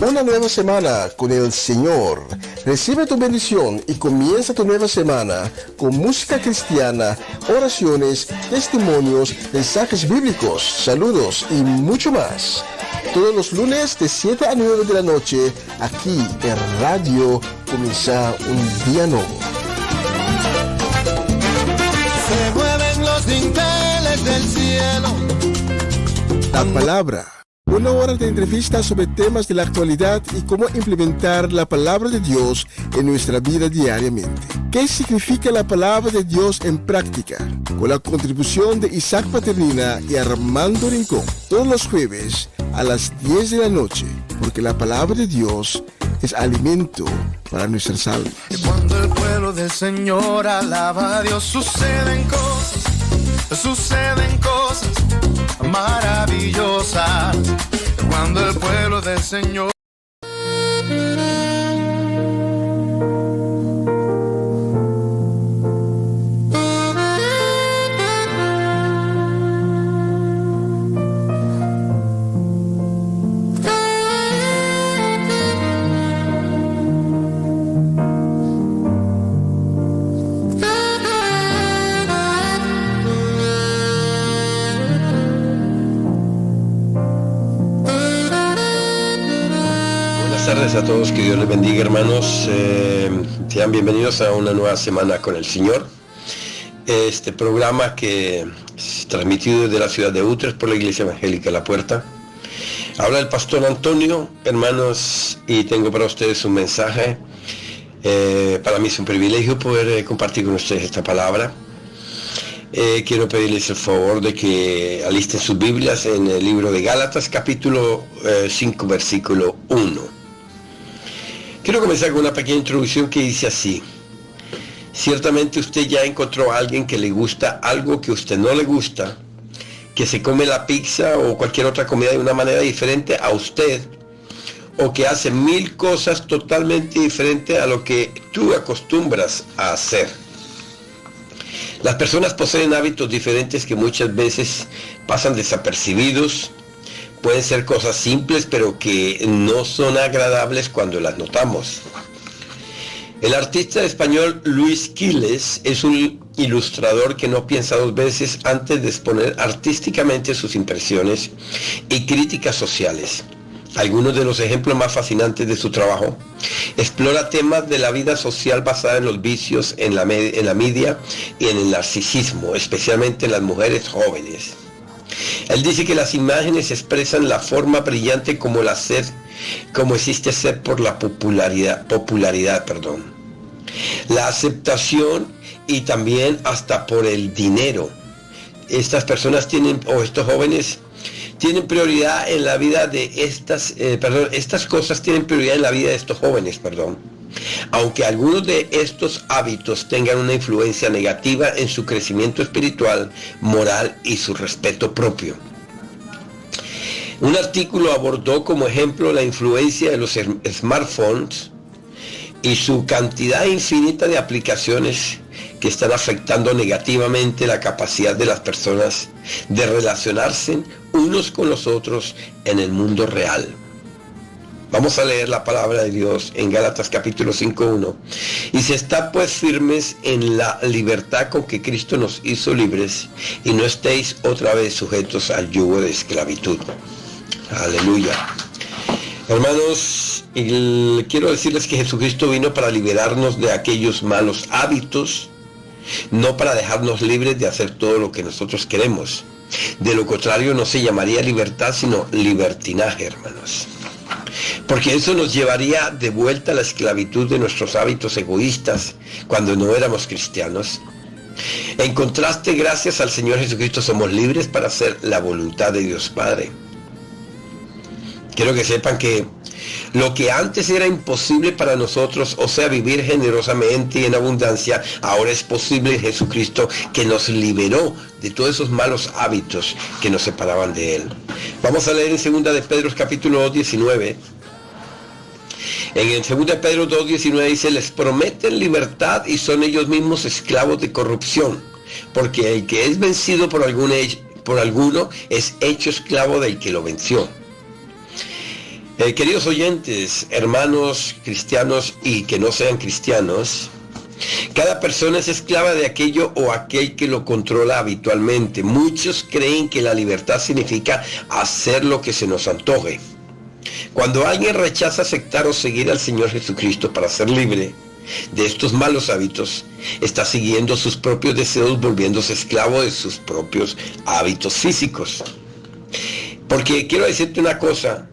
Una nueva semana con el Señor. Recibe tu bendición y comienza tu nueva semana con música cristiana, oraciones, testimonios, mensajes bíblicos, saludos y mucho más. Todos los lunes de 7 a 9 de la noche, aquí en Radio Comienza un Día Nuevo. Se mueven los dinteles del cielo. La palabra. Una hora de entrevistas sobre temas de la actualidad y cómo implementar la palabra de Dios en nuestra vida diariamente. ¿Qué significa la palabra de Dios en práctica? Con la contribución de Isaac Paternina y Armando Rincón. Todos los jueves a las 10 de la noche, porque la palabra de Dios es alimento para nuestras almas. Cuando el pueblo del Señor alaba a Dios, suceden cosas maravillosas. Cuando el pueblo del Señor a todos, que Dios les bendiga, hermanos. Sean bienvenidos a una nueva semana con el Señor. Este programa que es transmitido desde la ciudad de Utrecht por la Iglesia Evangélica La Puerta. Habla el pastor Antonio, hermanos, y tengo para ustedes un mensaje. Para mí es un privilegio poder compartir con ustedes esta palabra. Quiero pedirles el favor de que alisten sus Biblias en el libro de Gálatas, capítulo 5, versículo 1. Quiero comenzar con una pequeña introducción que dice así: ciertamente usted ya encontró a alguien que le gusta algo que a usted no le gusta, que se come la pizza o cualquier otra comida de una manera diferente a usted, o que hace 1000 cosas totalmente diferentes a lo que tú acostumbras a hacer. Las personas poseen hábitos diferentes que muchas veces pasan desapercibidos. Pueden ser cosas simples, pero que no son agradables cuando las notamos. El artista español Luis Quiles es un ilustrador que no piensa dos veces antes de exponer artísticamente sus impresiones y críticas sociales. Algunos de los ejemplos más fascinantes de su trabajo: explora temas de la vida social basada en los vicios en la media y en el narcisismo, especialmente en las mujeres jóvenes. Él dice que las imágenes expresan la forma brillante como existe ser por la popularidad, la aceptación y también hasta por el dinero. Estas personas estos jóvenes tienen prioridad en la vida de estas cosas tienen prioridad en la vida de estos jóvenes, aunque algunos de estos hábitos tengan una influencia negativa en su crecimiento espiritual, moral y su respeto propio. Un artículo abordó como ejemplo la influencia de los smartphones y su cantidad infinita de aplicaciones que están afectando negativamente la capacidad de las personas de relacionarse unos con los otros en el mundo real. Vamos a leer la palabra de Dios en Gálatas capítulo 5:1. Y si está pues firmes en la libertad con que Cristo nos hizo libres, y no estéis otra vez sujetos al yugo de esclavitud. Aleluya. Hermanos, quiero decirles que Jesucristo vino para liberarnos de aquellos malos hábitos, no para dejarnos libres de hacer todo lo que nosotros queremos. De lo contrario, no se llamaría libertad, sino libertinaje, hermanos. Porque eso nos llevaría de vuelta a la esclavitud de nuestros hábitos egoístas cuando no éramos cristianos. En contraste, gracias al Señor Jesucristo somos libres para hacer la voluntad de Dios Padre. Quiero que sepan que lo que antes era imposible para nosotros, o sea, vivir generosamente y en abundancia, ahora es posible en Jesucristo, que nos liberó de todos esos malos hábitos que nos separaban de Él. Vamos a leer en 2 de Pedro capítulo 2:19. En el 2 de Pedro 2:19 dice: les prometen libertad y son ellos mismos esclavos de corrupción, porque el que es vencido por alguno es hecho esclavo del que lo venció. Queridos oyentes, hermanos cristianos y que no sean cristianos, cada persona es esclava de aquello o aquel que lo controla habitualmente. Muchos creen que la libertad significa hacer lo que se nos antoje. Cuando alguien rechaza aceptar o seguir al Señor Jesucristo para ser libre de estos malos hábitos, está siguiendo sus propios deseos, volviéndose esclavo de sus propios hábitos físicos. Porque quiero decirte una cosa,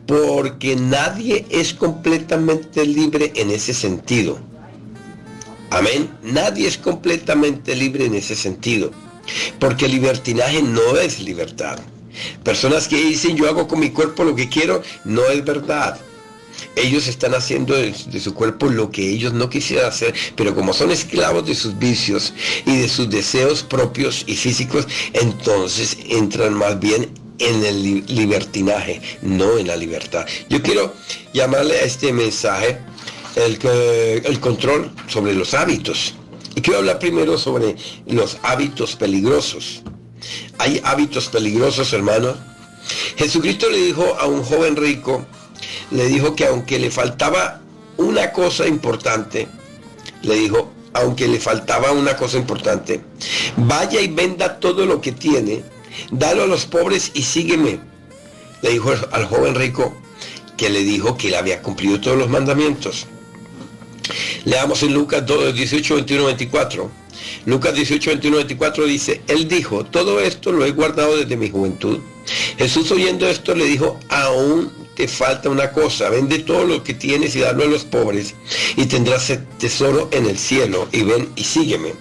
porque nadie es completamente libre en ese sentido. Amén. Nadie es completamente libre en ese sentido. Porque el libertinaje no es libertad. Personas que dicen yo hago con mi cuerpo lo que quiero, no es verdad. Ellos están haciendo de su cuerpo lo que ellos no quisieran hacer, pero como son esclavos de sus vicios y de sus deseos propios y físicos, entonces entran más bien en el libertinaje, no en la libertad. Yo quiero llamarle a este mensaje el control sobre los hábitos. Y quiero hablar primero sobre los hábitos peligrosos. Hay hábitos peligrosos, hermanos. Jesucristo le dijo a un joven rico, le dijo que aunque le faltaba una cosa importante, vaya y venda todo lo que tiene, dalo a los pobres y sígueme. Le dijo al joven rico que le dijo que él había cumplido todos los mandamientos. Leamos en Lucas 18, 21, 24. Lucas 18, 21, 24 dice, él dijo, todo esto lo he guardado desde mi juventud. Jesús oyendo esto le dijo, aún te falta una cosa, vende todo lo que tienes y dalo a los pobres y tendrás tesoro en el cielo, y ven y sígueme.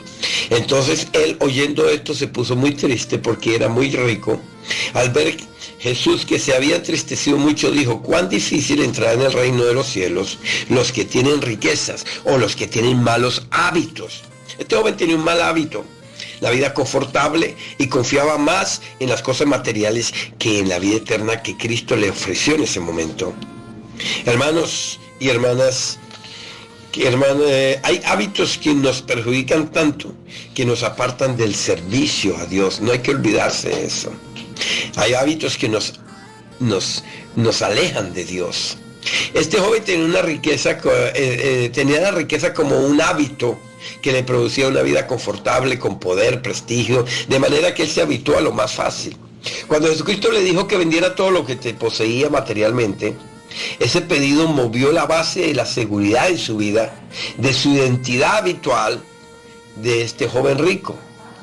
Entonces él, oyendo esto, se puso muy triste porque era muy rico. Al ver Jesús que se había entristecido mucho, dijo, cuán difícil entrar en el reino de los cielos los que tienen riquezas o los que tienen malos hábitos. Este joven tenía un mal hábito, la vida confortable, y confiaba más en las cosas materiales que en la vida eterna que Cristo le ofreció en ese momento. Hermanos y hermanas, hay hábitos que nos perjudican tanto, que nos apartan del servicio a Dios. No hay que olvidarse de eso. Hay hábitos que nos alejan de Dios. Este joven tenía una riqueza, tenía la riqueza como un hábito que le producía una vida confortable, con poder, prestigio, de manera que él se habituó a lo más fácil. Cuando Jesucristo le dijo que vendiera todo lo que te poseía materialmente, ese pedido movió la base de la seguridad en su vida, de su identidad habitual de este joven rico.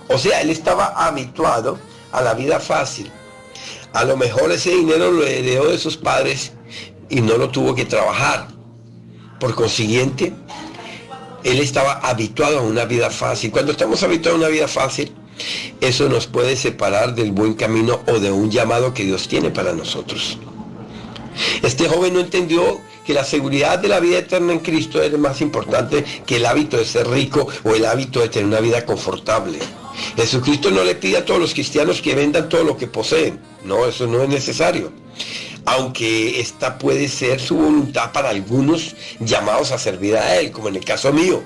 O sea, él estaba habituado a la vida fácil. A lo mejor ese dinero lo heredó de sus padres y no lo tuvo que trabajar. Por consiguiente, él estaba habituado a una vida fácil. Cuando estamos habituados a una vida fácil, eso nos puede separar del buen camino o de un llamado que Dios tiene para nosotros. Este joven no entendió que la seguridad de la vida eterna en Cristo es más importante que el hábito de ser rico o el hábito de tener una vida confortable. Jesucristo no le pide a todos los cristianos que vendan todo lo que poseen. No, eso no es necesario. Aunque esta puede ser su voluntad para algunos llamados a servir a Él, como en el caso mío.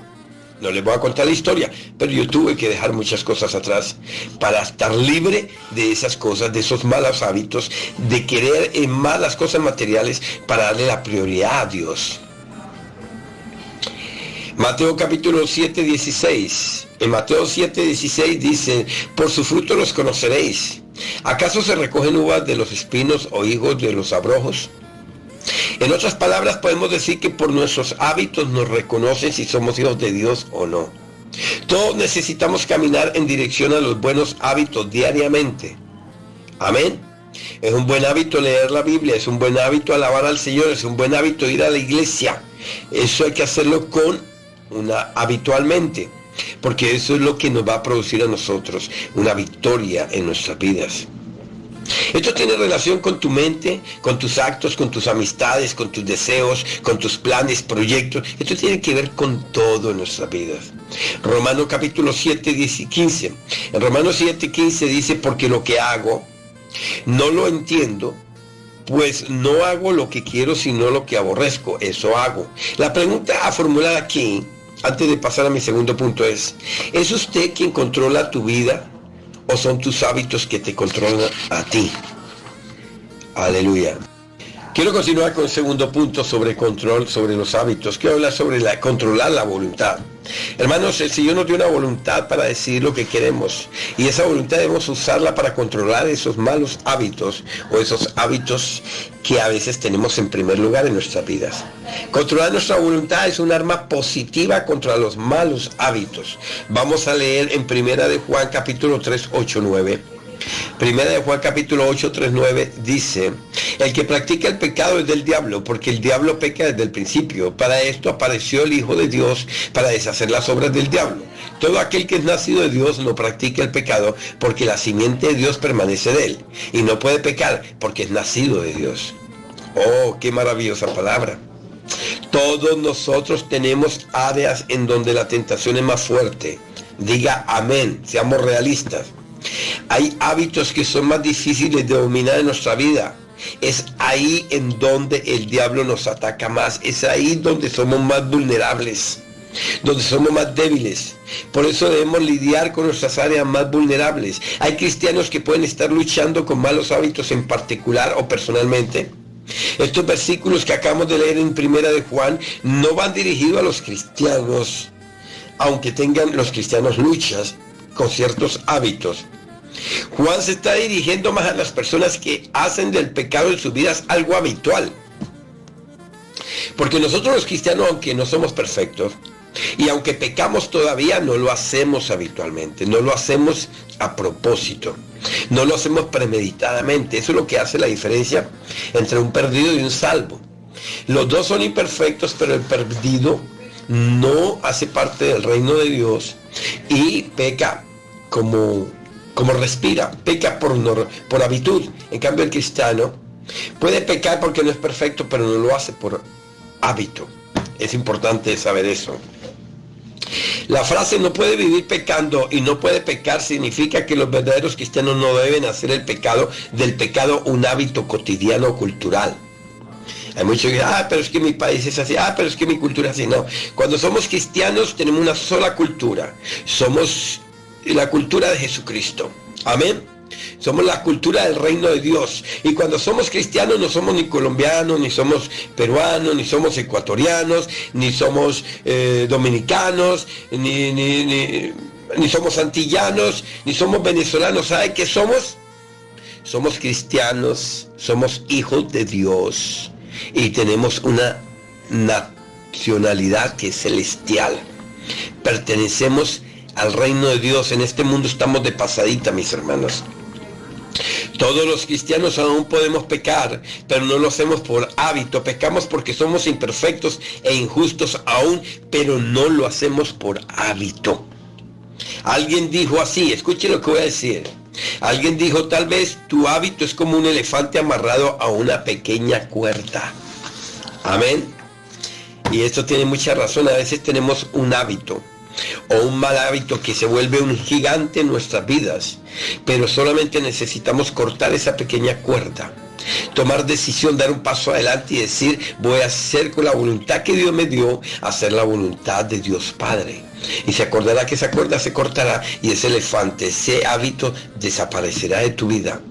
No les voy a contar la historia, pero yo tuve que dejar muchas cosas atrás para estar libre de esas cosas, de esos malos hábitos, de querer más las cosas materiales para darle la prioridad a Dios. Mateo capítulo 7, 16. En Mateo 7, 16 dice, por su fruto los conoceréis. ¿Acaso se recogen uvas de los espinos o higos de los abrojos? En otras palabras, podemos decir que por nuestros hábitos nos reconocen si somos hijos de Dios o no. Todos necesitamos caminar en dirección a los buenos hábitos diariamente. Amén. Es un buen hábito leer la Biblia, es un buen hábito alabar al Señor, es un buen hábito ir a la iglesia. Eso hay que hacerlo habitualmente, porque eso es lo que nos va a producir a nosotros una victoria en nuestras vidas. Esto tiene relación con tu mente, con tus actos, con tus amistades, con tus deseos, con tus planes, proyectos. Esto tiene que ver con todo en nuestras vidas. Romanos capítulo 7, 10 y 15. En Romanos 7, 15 dice, porque lo que hago no lo entiendo, pues no hago lo que quiero, sino lo que aborrezco, eso hago. La pregunta a formular aquí, antes de pasar a mi segundo punto, ¿es usted quien controla tu vida o son tus hábitos que te controlan a ti? Aleluya. Quiero continuar con el segundo punto sobre control, sobre los hábitos. Quiero hablar sobre controlar la voluntad. Hermanos, el Señor nos dio una voluntad para decidir lo que queremos. Y esa voluntad debemos usarla para controlar esos malos hábitos o esos hábitos que a veces tenemos en primer lugar en nuestras vidas. Controlar nuestra voluntad es un arma positiva contra los malos hábitos. Vamos a leer en 1 de Juan capítulo 3, 8, 9. Primera de Juan capítulo 8, 3, 9 dice: el que practica el pecado es del diablo, porque el diablo peca desde el principio. Para esto apareció el Hijo de Dios, para deshacer las obras del diablo. Todo aquel que es nacido de Dios no practica el pecado, porque la simiente de Dios permanece de él, y no puede pecar porque es nacido de Dios. Oh, qué maravillosa palabra. Todos nosotros tenemos áreas en donde la tentación es más fuerte. Diga amén, seamos realistas. Hay hábitos que son más difíciles de dominar en nuestra vida. Es ahí en donde el diablo nos ataca más. Es ahí donde somos más vulnerables, donde somos más débiles. Por eso debemos lidiar con nuestras áreas más vulnerables. Hay cristianos que pueden estar luchando con malos hábitos en particular o personalmente. Estos versículos que acabamos de leer en 1 de Juan no van dirigidos a los cristianos, aunque tengan los cristianos luchas con ciertos hábitos. Juan se está dirigiendo más a las personas que hacen del pecado en sus vidas algo habitual. Porque nosotros los cristianos, aunque no somos perfectos, y aunque pecamos todavía, no lo hacemos habitualmente, no lo hacemos a propósito, no lo hacemos premeditadamente. Eso es lo que hace la diferencia entre un perdido y un salvo. Los dos son imperfectos, pero el perdido no hace parte del reino de Dios y peca como respira, peca por habitud. En cambio el cristiano puede pecar porque no es perfecto, pero no lo hace por hábito. Es importante saber eso. La frase "no puede vivir pecando" y "no puede pecar" significa que los verdaderos cristianos no deben hacer del pecado un hábito cotidiano o cultural. Hay muchos que dicen: pero es que mi país es así, pero es que mi cultura es así. No, cuando somos cristianos tenemos una sola cultura. Somos la cultura de Jesucristo. Amén. Somos la cultura del reino de Dios. Y cuando somos cristianos no somos ni colombianos, ni somos peruanos, ni somos ecuatorianos, ni somos dominicanos, ni somos antillanos, ni somos venezolanos. ¿Sabe qué somos? Somos cristianos, somos hijos de Dios. Y tenemos una nacionalidad que es celestial. Pertenecemos al reino de Dios. En este mundo estamos de pasadita, mis hermanos. Todos los cristianos aún podemos pecar, pero no lo hacemos por hábito. Pecamos porque somos imperfectos e injustos aún, pero no lo hacemos por hábito. Alguien dijo así, escuche lo que voy a decir. Alguien dijo: tal vez tu hábito es como un elefante amarrado a una pequeña cuerda. Amén. Y esto tiene mucha razón. A veces tenemos un hábito o un mal hábito que se vuelve un gigante en nuestras vidas, pero solamente necesitamos cortar esa pequeña cuerda, tomar decisión, dar un paso adelante y decir: voy a hacer con la voluntad que Dios me dio, hacer la voluntad de Dios Padre. Y se acordará que esa cuerda se cortará y ese elefante, ese hábito desaparecerá de tu vida.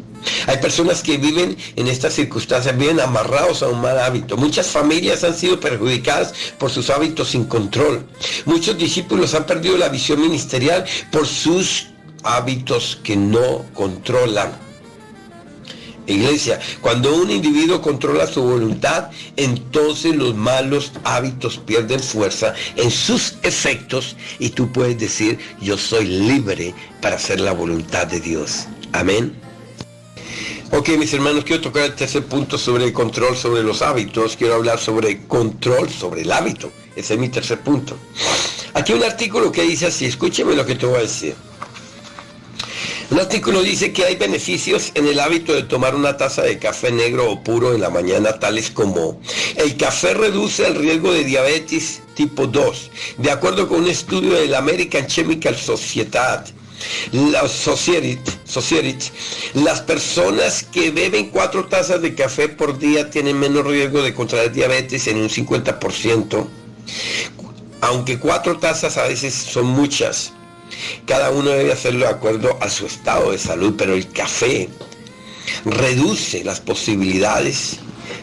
Hay personas que viven en estas circunstancias, viven amarrados a un mal hábito. Muchas familias han sido perjudicadas por sus hábitos sin control. Muchos discípulos han perdido la visión ministerial por sus hábitos que no controlan. Iglesia, cuando un individuo controla su voluntad, entonces los malos hábitos pierden fuerza en sus efectos y tú puedes decir: yo soy libre para hacer la voluntad de Dios. Amén. Ok, mis hermanos, quiero tocar el tercer punto sobre el control sobre los hábitos. Quiero hablar sobre control sobre el hábito. Ese es mi tercer punto. Aquí hay un artículo que dice así, escúcheme lo que te voy a decir. Un artículo dice que hay beneficios en el hábito de tomar una taza de café negro o puro en la mañana, tales como: el café reduce el riesgo de diabetes tipo 2. De acuerdo con un estudio de la American Chemical Society, las personas que beben 4 tazas de café por día tienen menos riesgo de contraer diabetes en un 50%. Aunque 4 tazas a veces son muchas, cada uno debe hacerlo de acuerdo a su estado de salud, pero el café reduce las posibilidades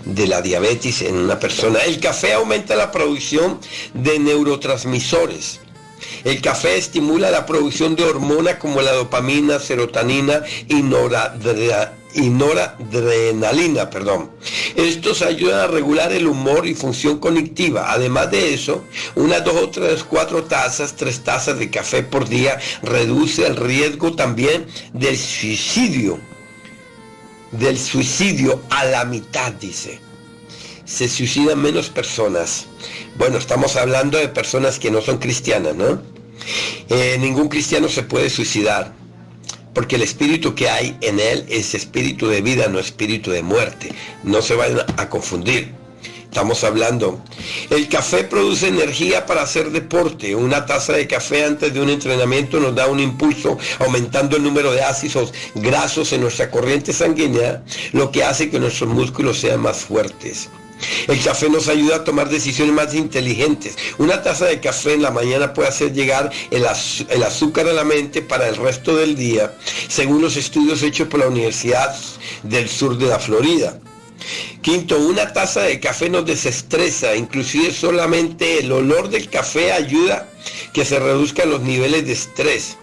de la diabetes en una persona. El café aumenta la producción de neurotransmisores. El café estimula la producción de hormonas como la dopamina, serotonina y noradrenalina. Estos ayudan a regular el humor y función cognitiva. Además de eso, unas 2 o 3, 4 tazas, 3 tazas de café por día reduce el riesgo también del suicidio a la mitad, dice. Se suicidan menos personas. Bueno, estamos hablando de personas que no son cristianas, ¿no? Ningún cristiano se puede suicidar, porque el espíritu que hay en él es espíritu de vida, no espíritu de muerte. No se vayan a confundir. Estamos hablando. El café produce energía para hacer deporte. Una taza de café antes de un entrenamiento nos da un impulso, aumentando el número de ácidos grasos en nuestra corriente sanguínea, lo que hace que nuestros músculos sean más fuertes. El café nos ayuda a tomar decisiones más inteligentes. Una taza de café en la mañana puede hacer llegar el azúcar a la mente para el resto del día, según los estudios hechos por la Universidad del Sur de la Florida. Quinto, una taza de café nos desestresa. Inclusive solamente el olor del café ayuda a que se reduzcan los niveles de estrés.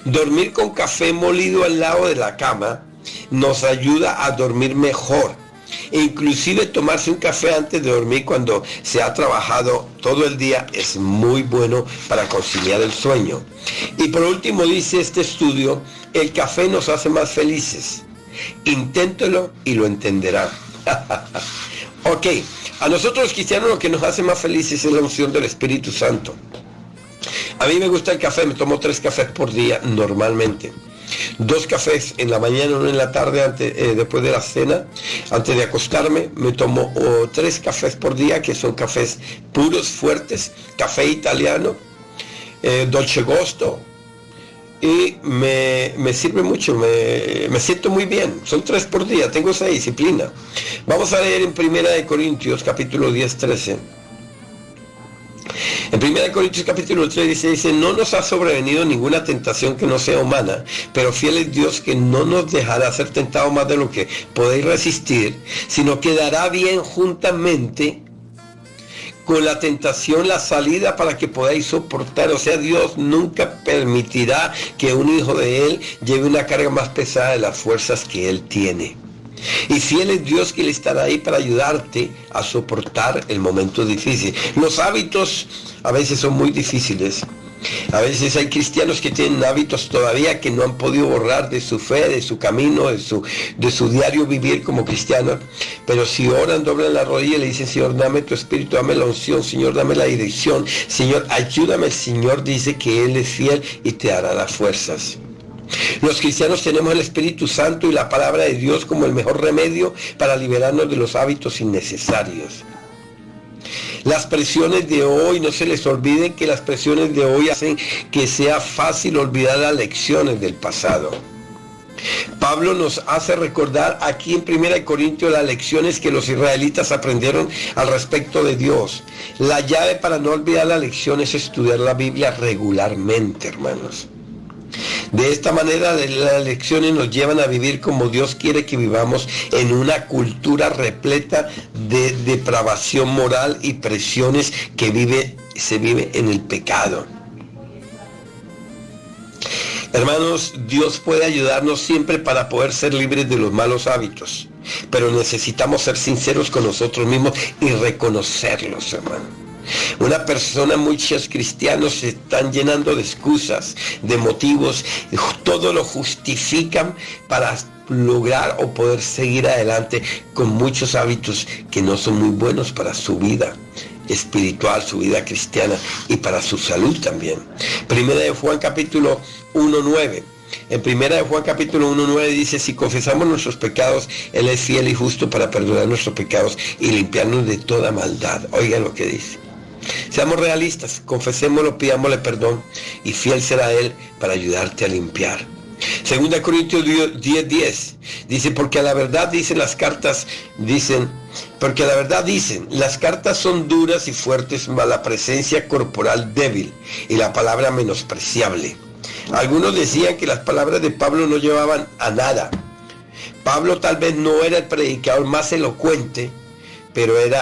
Dormir con café molido al lado de la cama nos ayuda a dormir mejor. E inclusive tomarse un café antes de dormir cuando se ha trabajado todo el día es muy bueno para conciliar el sueño. Y por último dice este estudio, el café nos hace más felices. Inténtelo y lo entenderá. Ok, a nosotros los cristianos lo que nos hace más felices es la unción del Espíritu Santo. A mí me gusta el café, me tomo 3 cafés por día normalmente. 2 cafés en la mañana, 1 en la tarde, después de la cena, antes de acostarme. Me tomo 3 cafés por día, que son cafés puros, fuertes, café italiano, dolce gusto, y me sirve mucho, me siento muy bien. Son 3 por día, tengo esa disciplina. Vamos a leer en 1 Corintios capítulo 10-13. En 1 Corintios capítulo 3 dice, no nos ha sobrevenido ninguna tentación que no sea humana, pero fiel es Dios que no nos dejará ser tentados más de lo que podéis resistir, sino que dará bien juntamente con la tentación la salida para que podáis soportar. O sea, Dios nunca permitirá que un hijo de Él lleve una carga más pesada de las fuerzas que Él tiene. Y fiel es Dios que le estará ahí para ayudarte a soportar el momento difícil. Los hábitos a veces son muy difíciles. A veces hay cristianos que tienen hábitos todavía que no han podido borrar de su fe, de su camino, de su diario vivir como cristianos. Pero si oran, doblan la rodilla y le dicen, Señor, dame tu espíritu, dame la unción, Señor, dame la dirección. Señor, ayúdame. El Señor dice que Él es fiel y te dará las fuerzas. Los cristianos tenemos el Espíritu Santo y la palabra de Dios como el mejor remedio para liberarnos de los hábitos innecesarios. Las presiones de hoy, no se les olviden que las presiones de hoy hacen que sea fácil olvidar las lecciones del pasado. Pablo nos hace recordar aquí en 1 Corintios las lecciones que los israelitas aprendieron al respecto de Dios. La llave para no olvidar las lecciones es estudiar la Biblia regularmente, hermanos. De esta manera las lecciones nos llevan a vivir como Dios quiere que vivamos, en una cultura repleta de depravación moral y presiones que se vive en el pecado. Hermanos, Dios puede ayudarnos siempre para poder ser libres de los malos hábitos, pero necesitamos ser sinceros con nosotros mismos y reconocerlos, hermano. Muchos cristianos se están llenando de excusas, de motivos, todo lo justifican para lograr o poder seguir adelante con muchos hábitos que no son muy buenos para su vida espiritual, su vida cristiana y para su salud también. Primera de Juan capítulo 1:9. En 1 de Juan capítulo 1:9 dice, si confesamos nuestros pecados, Él es fiel y justo para perdonar nuestros pecados y limpiarnos de toda maldad. Oiga lo que dice. Seamos realistas, confesémoslo, pidámosle perdón y fiel será Él para ayudarte a limpiar. 2 Corintios 10:10 dice, porque a la verdad dicen, las cartas son duras y fuertes, mas la presencia corporal débil y la palabra menospreciable. Algunos decían que las palabras de Pablo no llevaban a nada. Pablo tal vez no era el predicador más elocuente pero él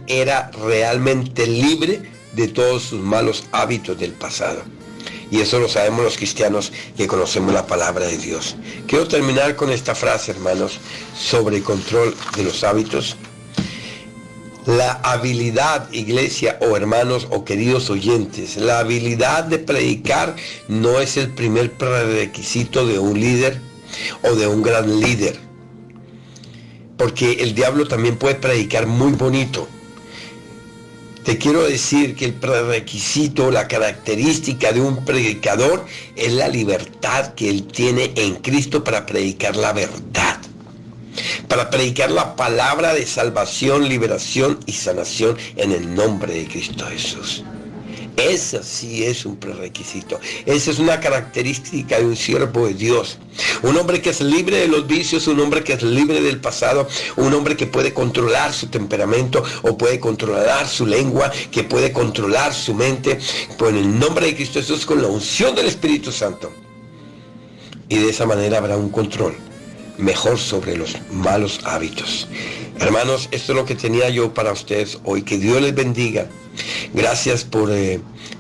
era realmente libre de todos sus malos hábitos del pasado. Y eso lo sabemos los cristianos que conocemos la palabra de Dios. Quiero terminar con esta frase, hermanos, sobre el control de los hábitos. La habilidad, iglesia o hermanos o queridos oyentes, la habilidad de predicar no es el primer prerequisito de un líder o de un gran líder. Porque el diablo también puede predicar muy bonito. Te quiero decir que el prerequisito, la característica de un predicador es la libertad que él tiene en Cristo para predicar la verdad. Para predicar la palabra de salvación, liberación y sanación en el nombre de Cristo Jesús. Ese sí es un prerequisito. Esa es una característica de un siervo de Dios. Un hombre que es libre de los vicios, un hombre que es libre del pasado, un hombre que puede controlar su temperamento o puede controlar su lengua, que puede controlar su mente, pues en el nombre de Cristo Jesús, con la unción del Espíritu Santo. Y de esa manera habrá un control mejor sobre los malos hábitos. Hermanos, esto es lo que tenía yo para ustedes hoy. Que Dios les bendiga. Gracias por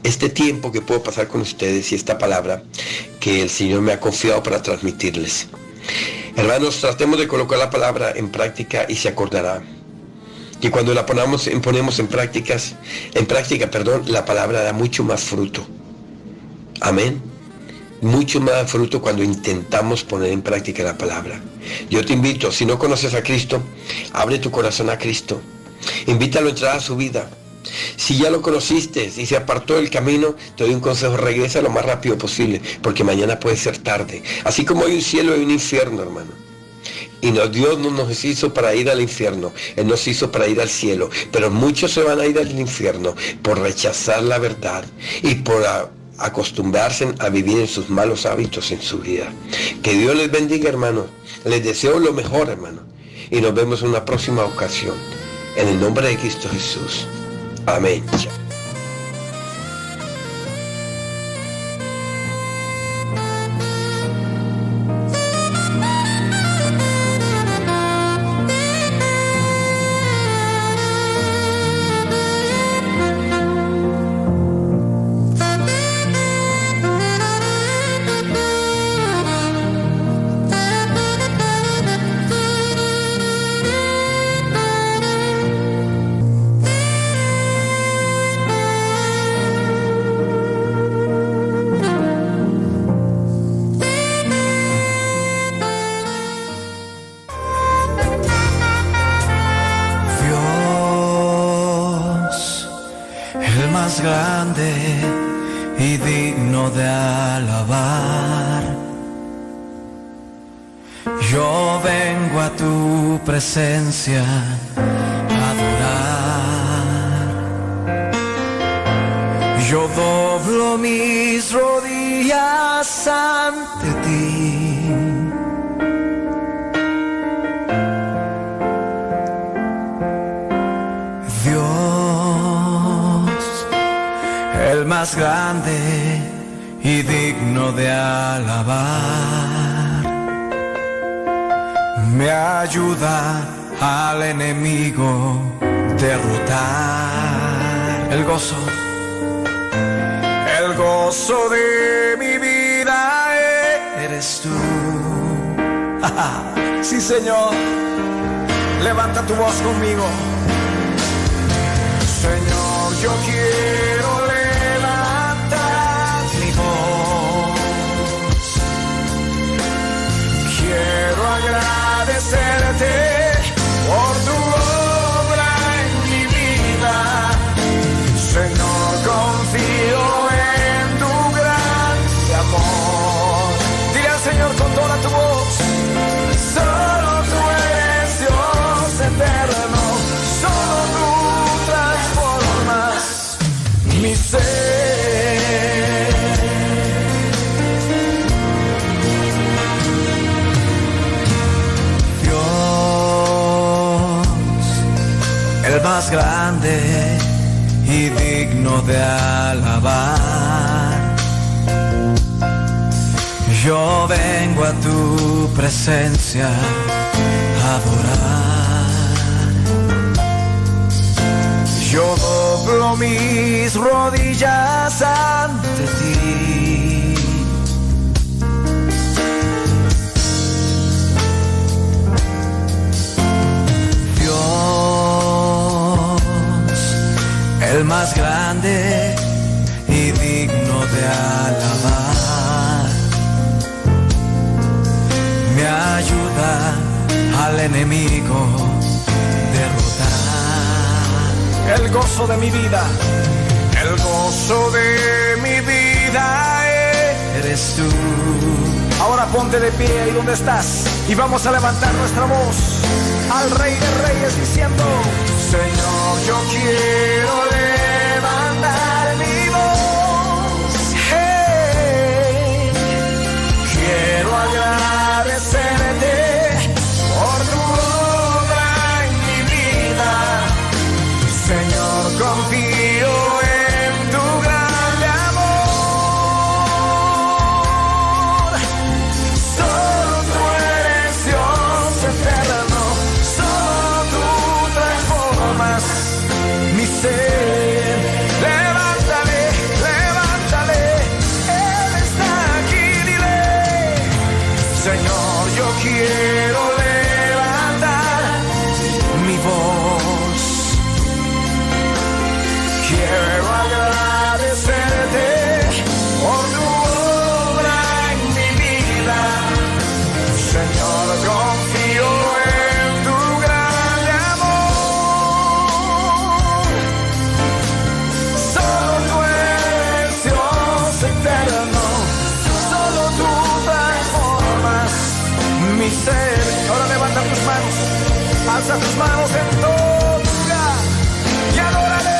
este tiempo que puedo pasar con ustedes y esta palabra que el Señor me ha confiado para transmitirles. Hermanos, tratemos de colocar la palabra en práctica y se acordará que cuando la ponemos en práctica, la palabra da mucho más fruto. Amén. Mucho más fruto cuando intentamos poner en práctica la palabra. Yo te invito, si no conoces a Cristo, abre tu corazón a Cristo. Invítalo a entrar a su vida. Si ya lo conociste y se apartó del camino, te doy un consejo: regresa lo más rápido posible, porque mañana puede ser tarde. Así como hay un cielo, hay un infierno, hermano. Y Dios no nos hizo para ir al infierno, Él nos hizo para ir al cielo. Pero muchos se van a ir al infierno por rechazar la verdad y por acostumbrarse a vivir en sus malos hábitos en su vida. Que Dios les bendiga, hermano. Les deseo lo mejor, hermano. Y nos vemos en una próxima ocasión. En el nombre de Cristo Jesús. Amén. Grande y digno de alabar. Yo vengo a tu presencia a adorar. Yo doblo mis rodillas ante ti. El más grande y digno de alabar, me ayuda al enemigo derrotar. El gozo de mi vida eres tú. Sí, Señor, levanta tu voz conmigo. Señor, yo quiero levantar mi voz. Quiero agradecerte por tu obra en mi vida. Señor, confío en tu gran amor. Dile al Señor con toda tu voz: solo tú eres Dios eterno. Solo tú transformas mi ser. Dios, el más grande y digno de alabar. Yo vengo a tu presencia a adorar. doblo mis rodillas ante ti. Dios, el más grande y digno de alabar, me ayuda al enemigo derrotar. El gozo de mi vida, el gozo de mi vida eres tú. Ahora ponte de pie ahí donde estás y vamos a levantar nuestra voz al Rey de Reyes diciendo: Señor, yo quiero levantar mi voz, hey, quiero agradecerte por tu obra en mi vida. Señor, confío en tu grande amor. Solo tú eres Dios eterno, solo tú transformas mi ser. Levántale, levántale, Él está aquí, dile: Señor, yo quiero levantar mi voz. Quiero agradecerte por tu obra en mi vida. Señor, confío en tu grande amor. Solo tú eres Dios eterno, solo tú transformas mi ser. Ahora levanta tus manos, alza tus manos en todo lugar y adórale.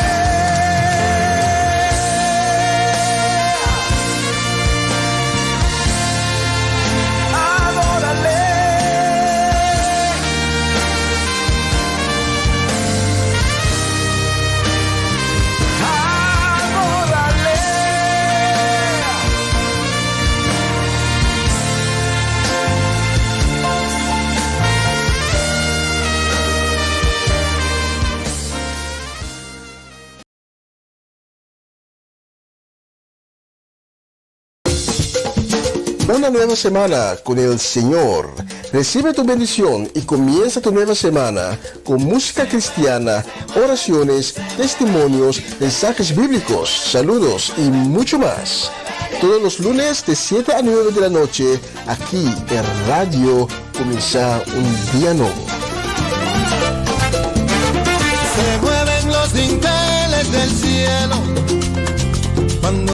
Una nueva semana con el Señor. Recibe tu bendición y comienza tu nueva semana con música cristiana, oraciones, testimonios, mensajes bíblicos, saludos y mucho más. Todos los lunes de 7 a 9 de la noche, aquí en Radio Comienza un Día Nuevo. Se mueven los dinteles del cielo cuando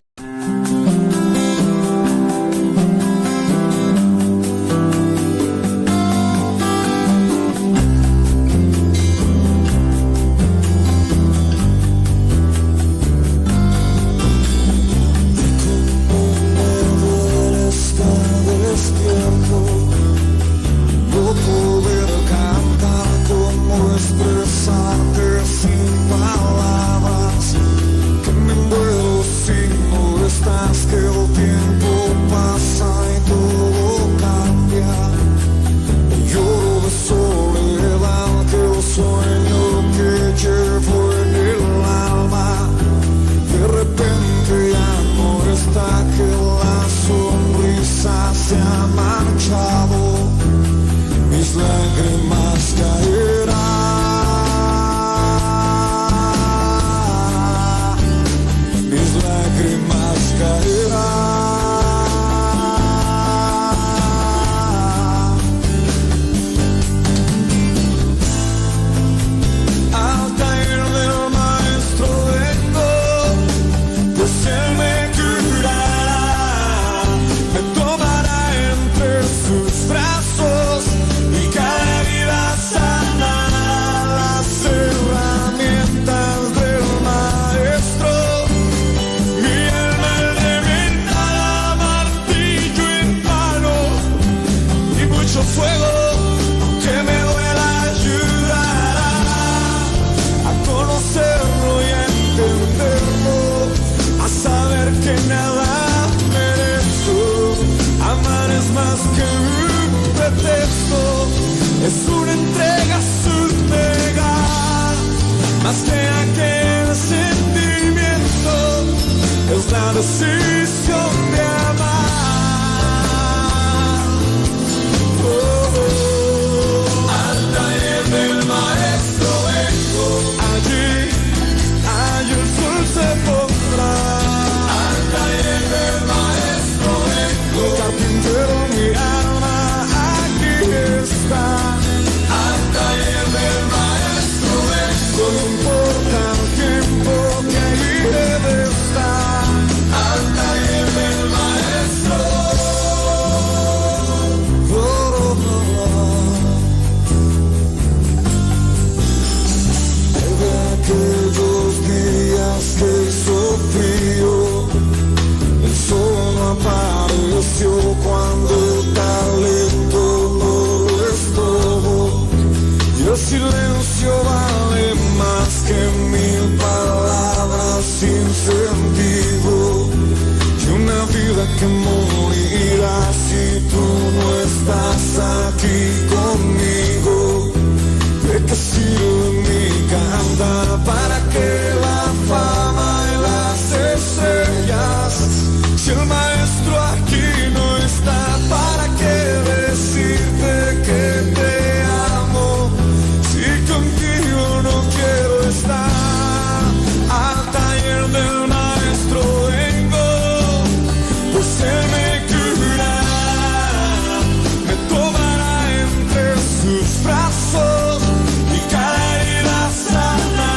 expresarte sin palabras que me decisión de amar. Al taller del maestro vengo, allí el sol se pondrá. Al taller del maestro vengo, carpintero mi alma aquí está. Al taller del maestro vengo, no importa el tiempo que allí debe estar. Al taller del maestro. Desde aquellos días que hizo frío, el sol no apareció cuando el talento no lo estuvo, y el silencio vale más que 1000 palabras sin sentido, y una vida que morirá si tú no estás aquí conmigo. ¿De qué sirve mi cantar para que la fama y las estrellas, si el maestro aquí no está? ¿Para qué decirte que te amo si contigo no quiero estar? Al taller del maestro vengo, pues él me curará, me tomará entre sus brazos y cada herida sana.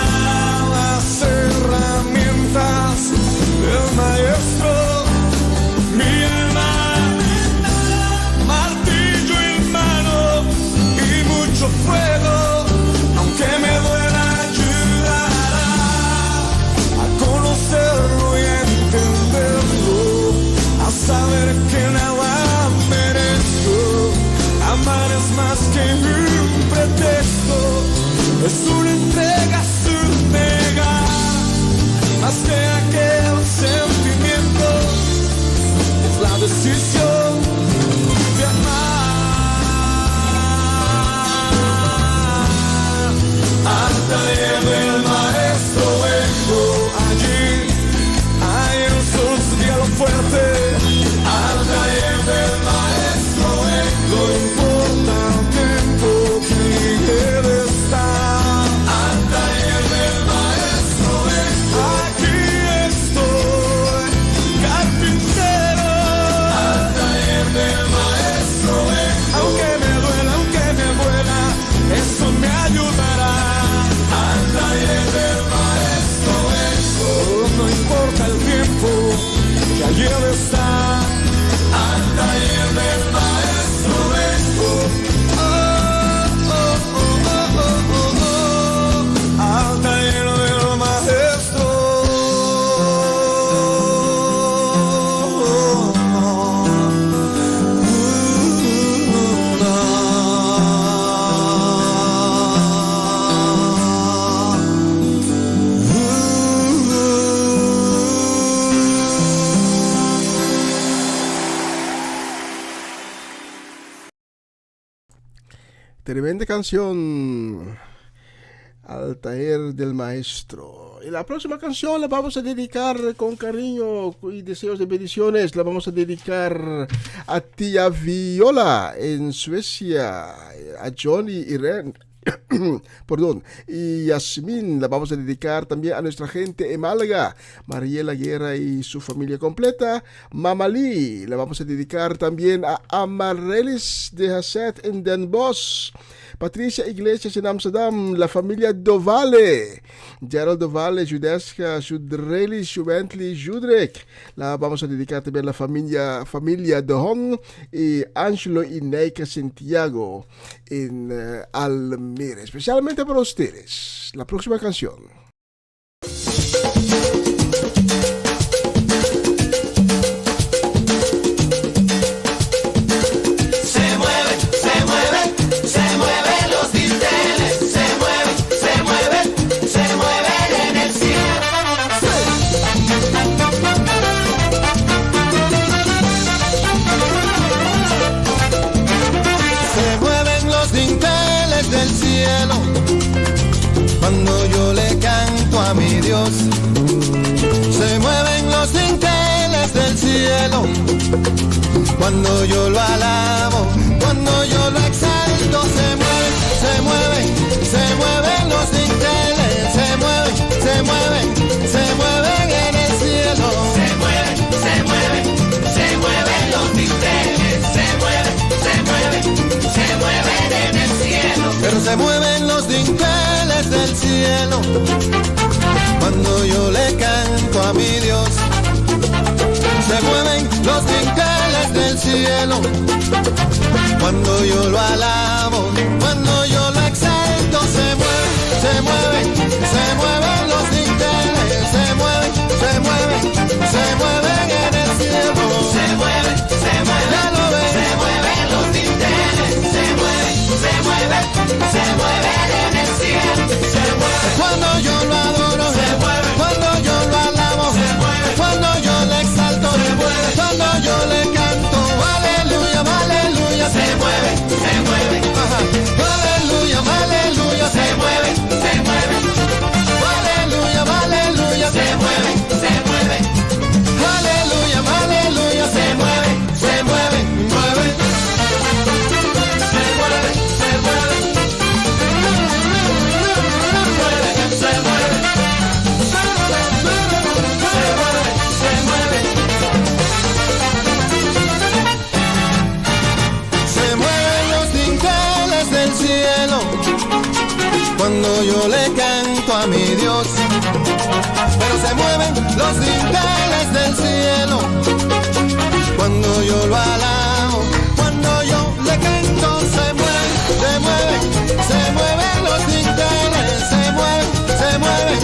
Las herramientas del maestro, mi alma, martillo en mano y mucho fuego, aunque me duela ayudará a conocerlo y a entenderlo, a saber que nada merezco. Amar es más que un pretexto, es una entrega sin negar, más que aquel sentimiento, es la decisión de amar. Al taller del maestro vengo, allí hay el sol, su diálogo fuerte. Al taller del maestro vengo, no importa el tiempo que debe estar. Al taller del maestro vengo, aquí estoy, carpintero. Al taller del maestro vengo, aunque me duela, eso me ayudará. Al taller del maestro vengo, no importa el tiempo que allí debe estar. Al taller del maestro vengo, al taller del maestro. Tremenda canción, Al taller del maestro. Y la próxima canción la vamos a dedicar con cariño y deseos de bendiciones. La vamos a dedicar a tía Viola en Suecia, a Johnny y Ren. Perdón, y Yasmín. La vamos a dedicar también a nuestra gente en Málaga, Mariela Guerra y su familia completa. Mamalí, la vamos a dedicar también a Amarellis de Hasset en Den Bosch, Patricia Iglesias en Amsterdam, la familia Dovale, Gerald Dovale, Judeska, Judreli, Juventli, Judrek. La vamos a dedicar también a la familia De Hong y Angelo y Neika Santiago en Almere, especialmente para ustedes. La próxima canción. Cuando yo le canto cielo. Cuando yo lo alabo, cuando yo lo exalto, se mueven los dinteles, se mueven en el cielo. Se mueven los dinteles, se mueven en el cielo. Pero se mueven los dinteles del cielo cuando yo le canto a mi Dios. Se mueven los dinteles del cielo cuando yo lo alabo, cuando yo lo exalto. Se mueven los dinteles, se mueven en el cielo. Se mueven los dinteles, se mueven en el cielo. Cuando yo lo adoro, cuando yo lo alabo, cuando yo le exalto, cuando yo le canto, aleluya, aleluya, se mueve, ajá. Aleluya, aleluya, se mueve, aleluya, aleluya, se mueve, aleluya, aleluya, se mueve, mueve. Cuando yo le canto a mi Dios, pero se mueven los dinteles del cielo cuando yo lo alabo, cuando yo le canto. Se mueven los dinteles, se mueven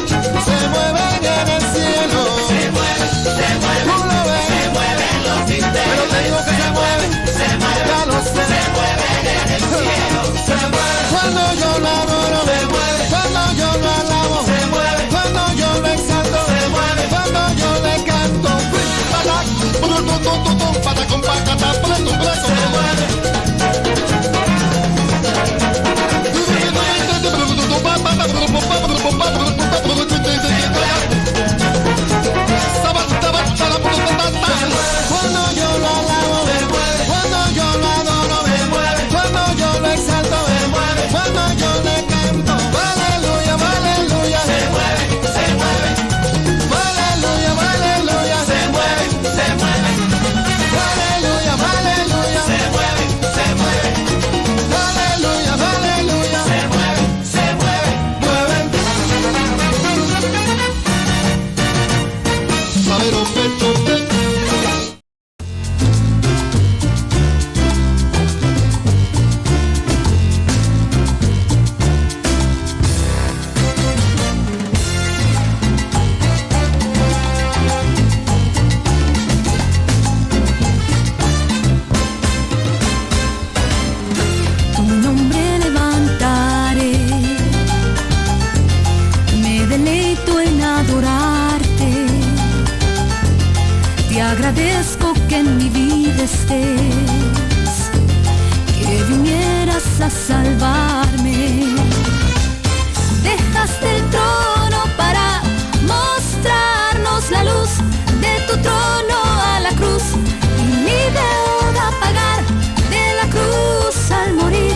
en el cielo. Se mueven los dinteles, pero te digo que se mueven, ya lo sé. se mueven en el cielo. Cuando yo lo adoro, cuando yo lo alabo, cuando yo lo exalto, cuando yo le canto. Cuando yo lo alabo, cuando yo lo adoro, cuando yo lo exalto, cuando yo le canto, aleluya, aleluya, Se mueve, aleluya, aleluya, se mueve, aleluya, aleluya, se mueve, aleluya, aleluya, se mueve. Tu nombre levantaré, me deleito en adorarte. Te agradezco que en mi vida estés, que vinieras a salvarme. Dejaste el trono para mostrarnos la luz de tu trono a la cruz y mi deuda pagar, de la cruz al morir,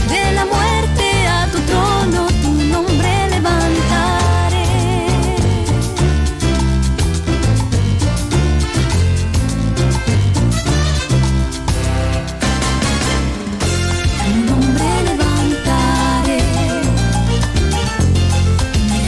de la muerte a tu trono, tu nombre levantaré. Tu nombre levantaré, me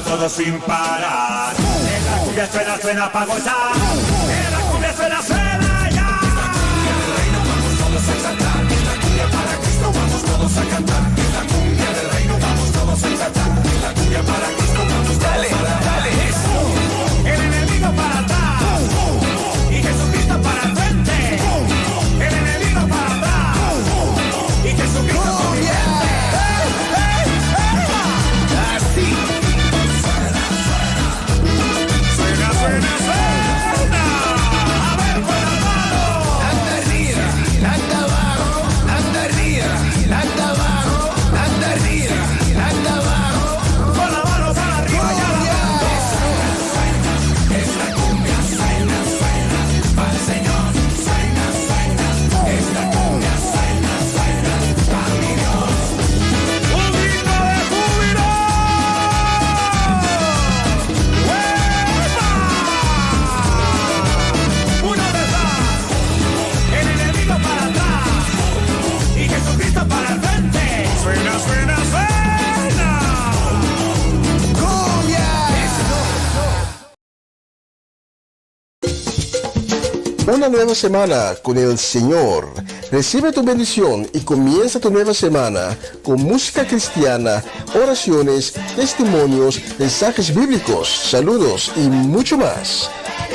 todos sin parar. Esta cumbia suena, suena pa' gozar. Esta cumbia suena, suena ya. Esta cumbia del reino vamos todos a exaltar. Esta cumbia para Cristo vamos todos a cantar. Esta cumbia del reino vamos todos a exaltar. Esta cumbia para Cristo vamos todos a cantar. Dale, eso. El enemigo para atrás y Jesucristo para el frente. El enemigo para atrás y Jesucristo para el frente. Así. Suena, suena, suena. A ver con la mano. Anda arriba, anda abajo, anda arriba, anda abajo, anda arriba, anda abajo. Con la mano para arriba y abajo. Esta cumbia suena, suena, para el Señor. Suena, suena. Esta cumbia suena, suena, para mi Dios. ¡Un grito de júbilo! ¡Hueva! Una vez más. El enemigo para atrás y Jesucristo para el frente. Suena, suena, suena. ¡Cumbia! Una nueva semana con el Señor. Recibe tu bendición y comienza tu nueva semana con música cristiana, oraciones, testimonios, mensajes bíblicos, saludos y mucho más.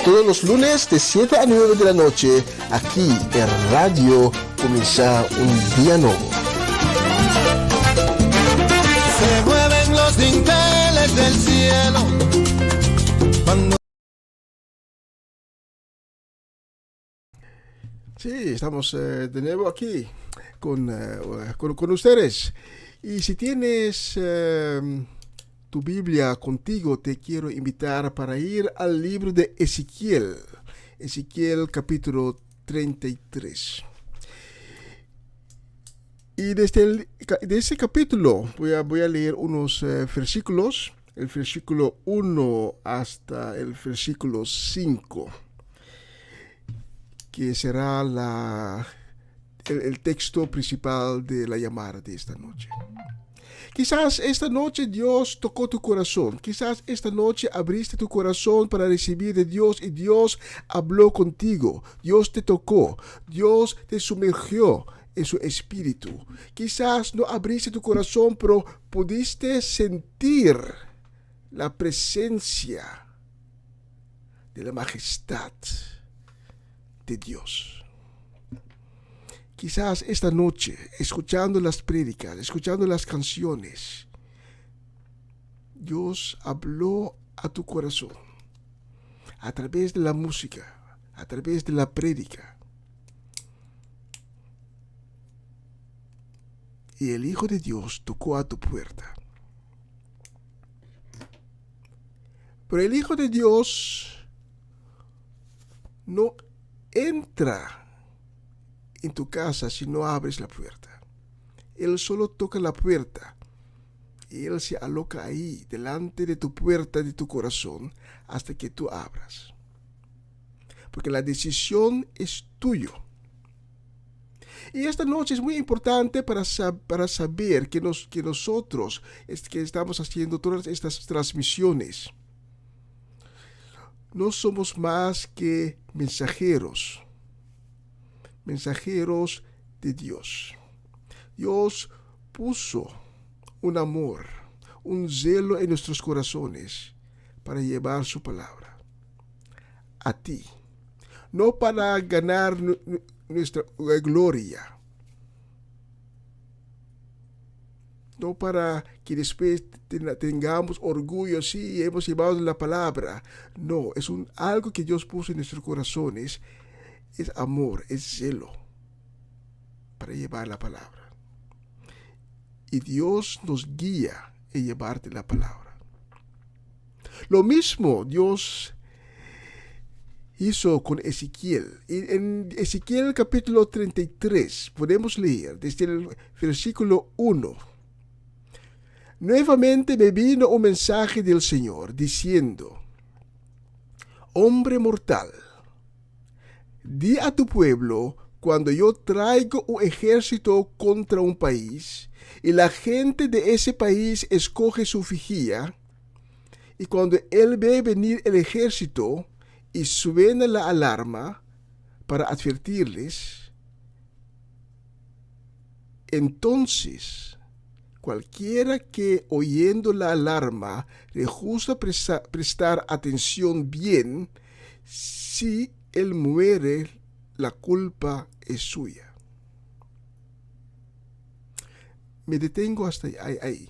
Todos los lunes de 7 a 9 de la noche, aquí en Radio Comienza un Día Nuevo. Se mueven los dinteles del cielo cuando Sí, estamos de nuevo aquí con ustedes. Y si tienes tu Biblia contigo, te quiero invitar para ir al libro de Ezequiel. Ezequiel capítulo 33. Y de ese capítulo voy a leer unos versículos, el versículo 1 hasta el versículo 5. Que será el texto principal de la llamada de esta noche. Quizás esta noche Dios tocó tu corazón. Quizás esta noche abriste tu corazón para recibir de Dios y Dios habló contigo. Dios te tocó. Dios te sumergió en su espíritu. Quizás no abriste tu corazón, pero pudiste sentir la presencia de la majestad de Dios. Quizás esta noche, escuchando las prédicas, escuchando las canciones, Dios habló a tu corazón a través de la música, a través de la prédica. Y el Hijo de Dios tocó a tu puerta. Pero el Hijo de Dios no entra en tu casa si no abres la puerta. Él solo toca la puerta y Él se aloca ahí, delante de tu puerta de tu corazón, hasta que tú abras. Porque la decisión es tuya. Y esta noche es muy importante para saber que nosotros que estamos haciendo todas estas transmisiones, no somos más que mensajeros de Dios. Dios puso un amor, un celo en nuestros corazones para llevar su palabra a ti, no para ganar nuestra gloria, no para que después tengamos orgullo, sí, hemos llevado la palabra. No, es algo que Dios puso en nuestros corazones. Es amor, es celo para llevar la palabra. Y Dios nos guía en llevarte la palabra. Lo mismo Dios hizo con Ezequiel. En Ezequiel capítulo 33 podemos leer desde el versículo 1. Nuevamente me vino un mensaje del Señor diciendo: hombre mortal, di a tu pueblo, cuando yo traigo un ejército contra un país, y la gente de ese país escoge su vigía, Y cuando él ve venir el ejército y suena la alarma para advertirles, entonces cualquiera que oyendo la alarma rehúsa prestar atención bien, si él muere, la culpa es suya. Me detengo hasta ahí.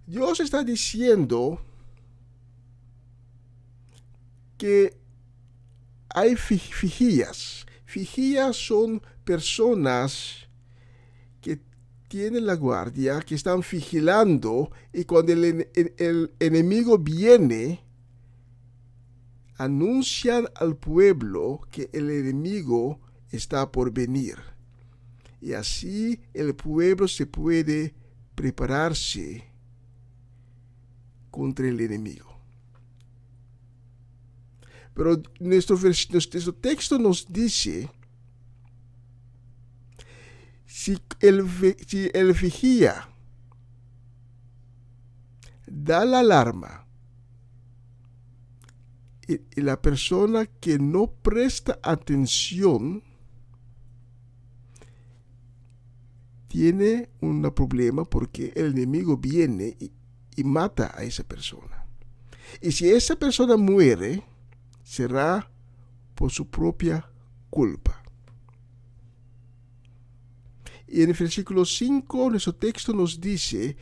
Dios está diciendo que hay vigías. Vigías son personas que tienen la guardia, que están vigilando, y cuando el enemigo viene, anuncian al pueblo que el enemigo está por venir. Y así el pueblo se puede prepararse contra el enemigo. Pero nuestro texto nos dice, si el vigía da la alarma y la persona que no presta atención tiene un problema, porque el enemigo viene y mata a esa persona. Y si esa persona muere, será por su propia culpa. Y en el versículo 5, nuestro texto nos dice,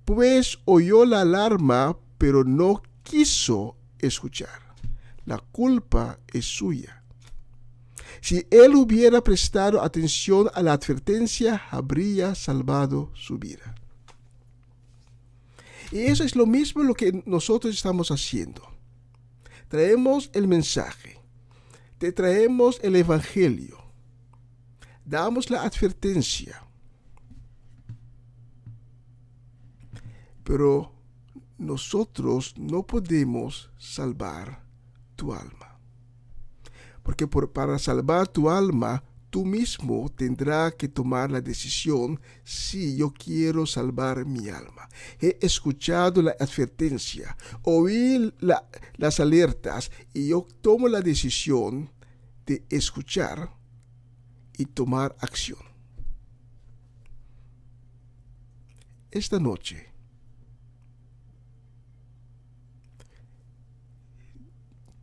pues oyó la alarma, pero no quiso escuchar. La culpa es suya. Si él hubiera prestado atención a la advertencia, habría salvado su vida. Y eso es lo mismo lo que nosotros estamos haciendo. Traemos el mensaje, te traemos el evangelio, damos la advertencia, pero nosotros no podemos salvar tu alma. Porque para salvar tu alma, tú mismo tendrás que tomar la decisión: si yo quiero salvar mi alma. He escuchado la advertencia, oí las alertas, y yo tomo la decisión de escuchar y tomar acción. Esta noche,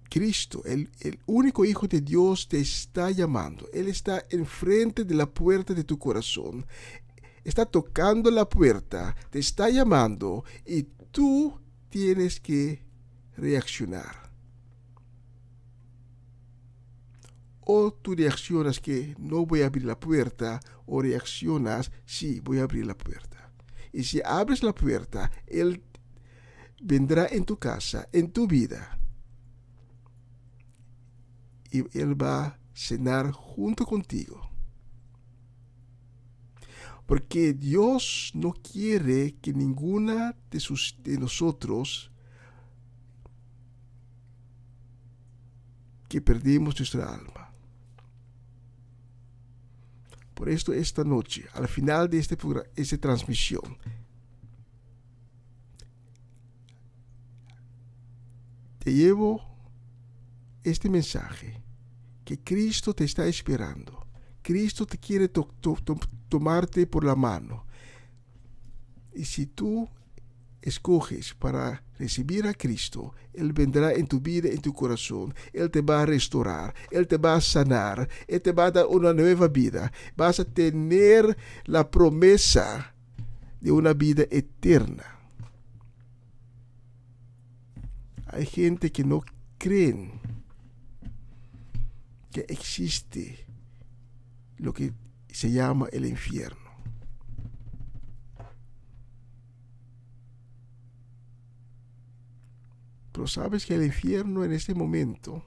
Cristo, el único Hijo de Dios, te está llamando. Él está enfrente de la puerta de tu corazón. Está tocando la puerta, te está llamando, y tú tienes que reaccionar. O tú reaccionas que no voy a abrir la puerta, o reaccionas, sí, voy a abrir la puerta. Y si abres la puerta, Él vendrá en tu casa, en tu vida, y Él va a cenar junto contigo. Porque Dios no quiere que ninguna de nosotros que perdimos nuestra alma. Por esto, esta noche, al final de esta transmisión, te llevo este mensaje, que Cristo te está esperando. Cristo te quiere tomarte por la mano. Y si tú escoges para recibir a Cristo, Él vendrá en tu vida, en tu corazón. Él te va a restaurar, Él te va a sanar, Él te va a dar una nueva vida. Vas a tener la promesa de una vida eterna. Hay gente que no creen que existe lo que se llama el infierno. Pero sabes que el infierno en este momento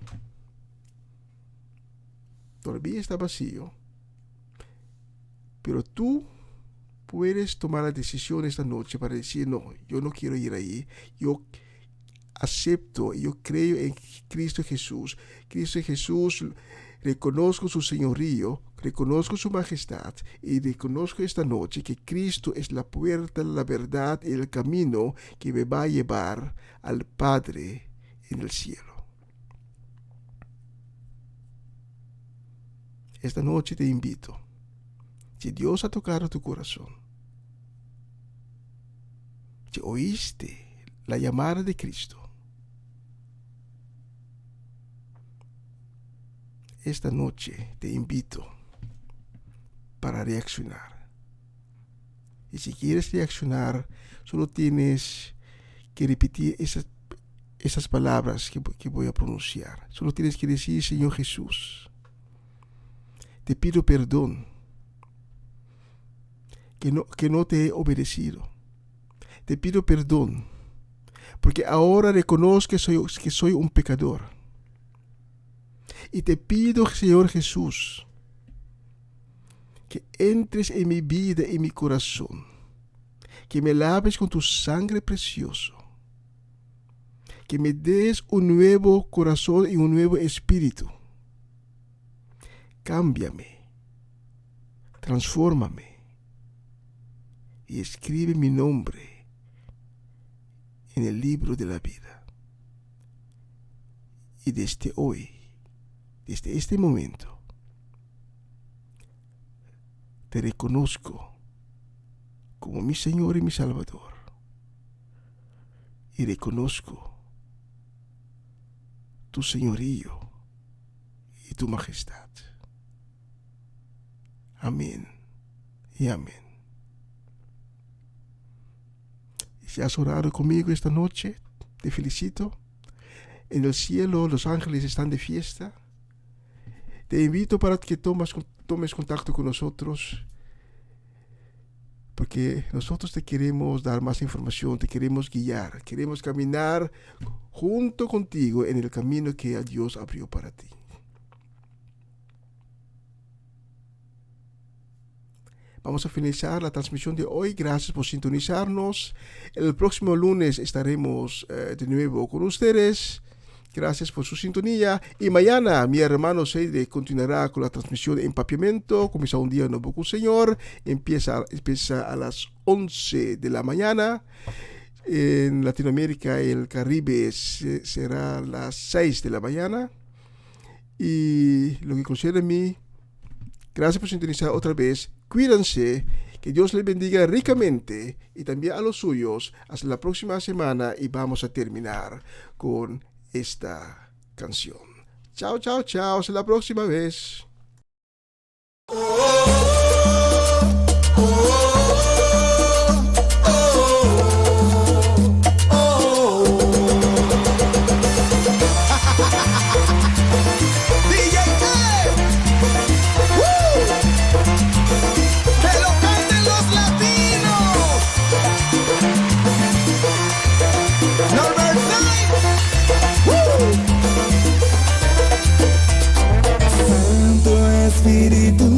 todavía está vacío. Pero tú puedes tomar la decisión esta noche para decir: no, yo no quiero ir ahí. Yo acepto, yo creo en Cristo Jesús. Cristo Jesús, reconozco su señorío, reconozco su majestad y reconozco esta noche que Cristo es la puerta, la verdad y el camino que me va a llevar al Padre en el cielo. Esta noche te invito, si Dios ha tocado tu corazón, si oíste la llamada de Cristo, esta noche te invito para reaccionar. Y si quieres reaccionar, solo tienes que repetir esas palabras que voy a pronunciar. Solo tienes que decir: Señor Jesús, te pido perdón que no te he obedecido. Te pido perdón porque ahora reconozco que soy un pecador. Y te pido, Señor Jesús, que entres en mi vida y mi corazón, que me laves con tu sangre precioso, que me des un nuevo corazón y un nuevo espíritu. Cámbiame, transfórmame y escribe mi nombre en el libro de la vida. Y desde hoy, desde este momento, te reconozco como mi Señor y mi Salvador. Y reconozco tu señorío y tu majestad. Amén y amén. Y si has orado conmigo esta noche, te felicito. En el cielo los ángeles están de fiesta. Te invito para que tomes contacto con nosotros, porque nosotros te queremos dar más información, te queremos guiar, queremos caminar junto contigo en el camino que Dios abrió para ti. Vamos a finalizar la transmisión de hoy. Gracias por sintonizarnos. El próximo lunes estaremos de nuevo con ustedes. Gracias por su sintonía. Y mañana mi hermano Seide continuará con la transmisión de Empapiamiento. Comienza un día nuevo con el Señor. Empieza a las 11 de la mañana. En Latinoamérica y el Caribe será a las 6 de la mañana. Y lo que concierne a mí, gracias por sintonizar otra vez. Cuídense, que Dios les bendiga ricamente y también a los suyos. Hasta la próxima semana y vamos a terminar con esta canción. Chao, chao, chao. Hasta la próxima vez. Espíritu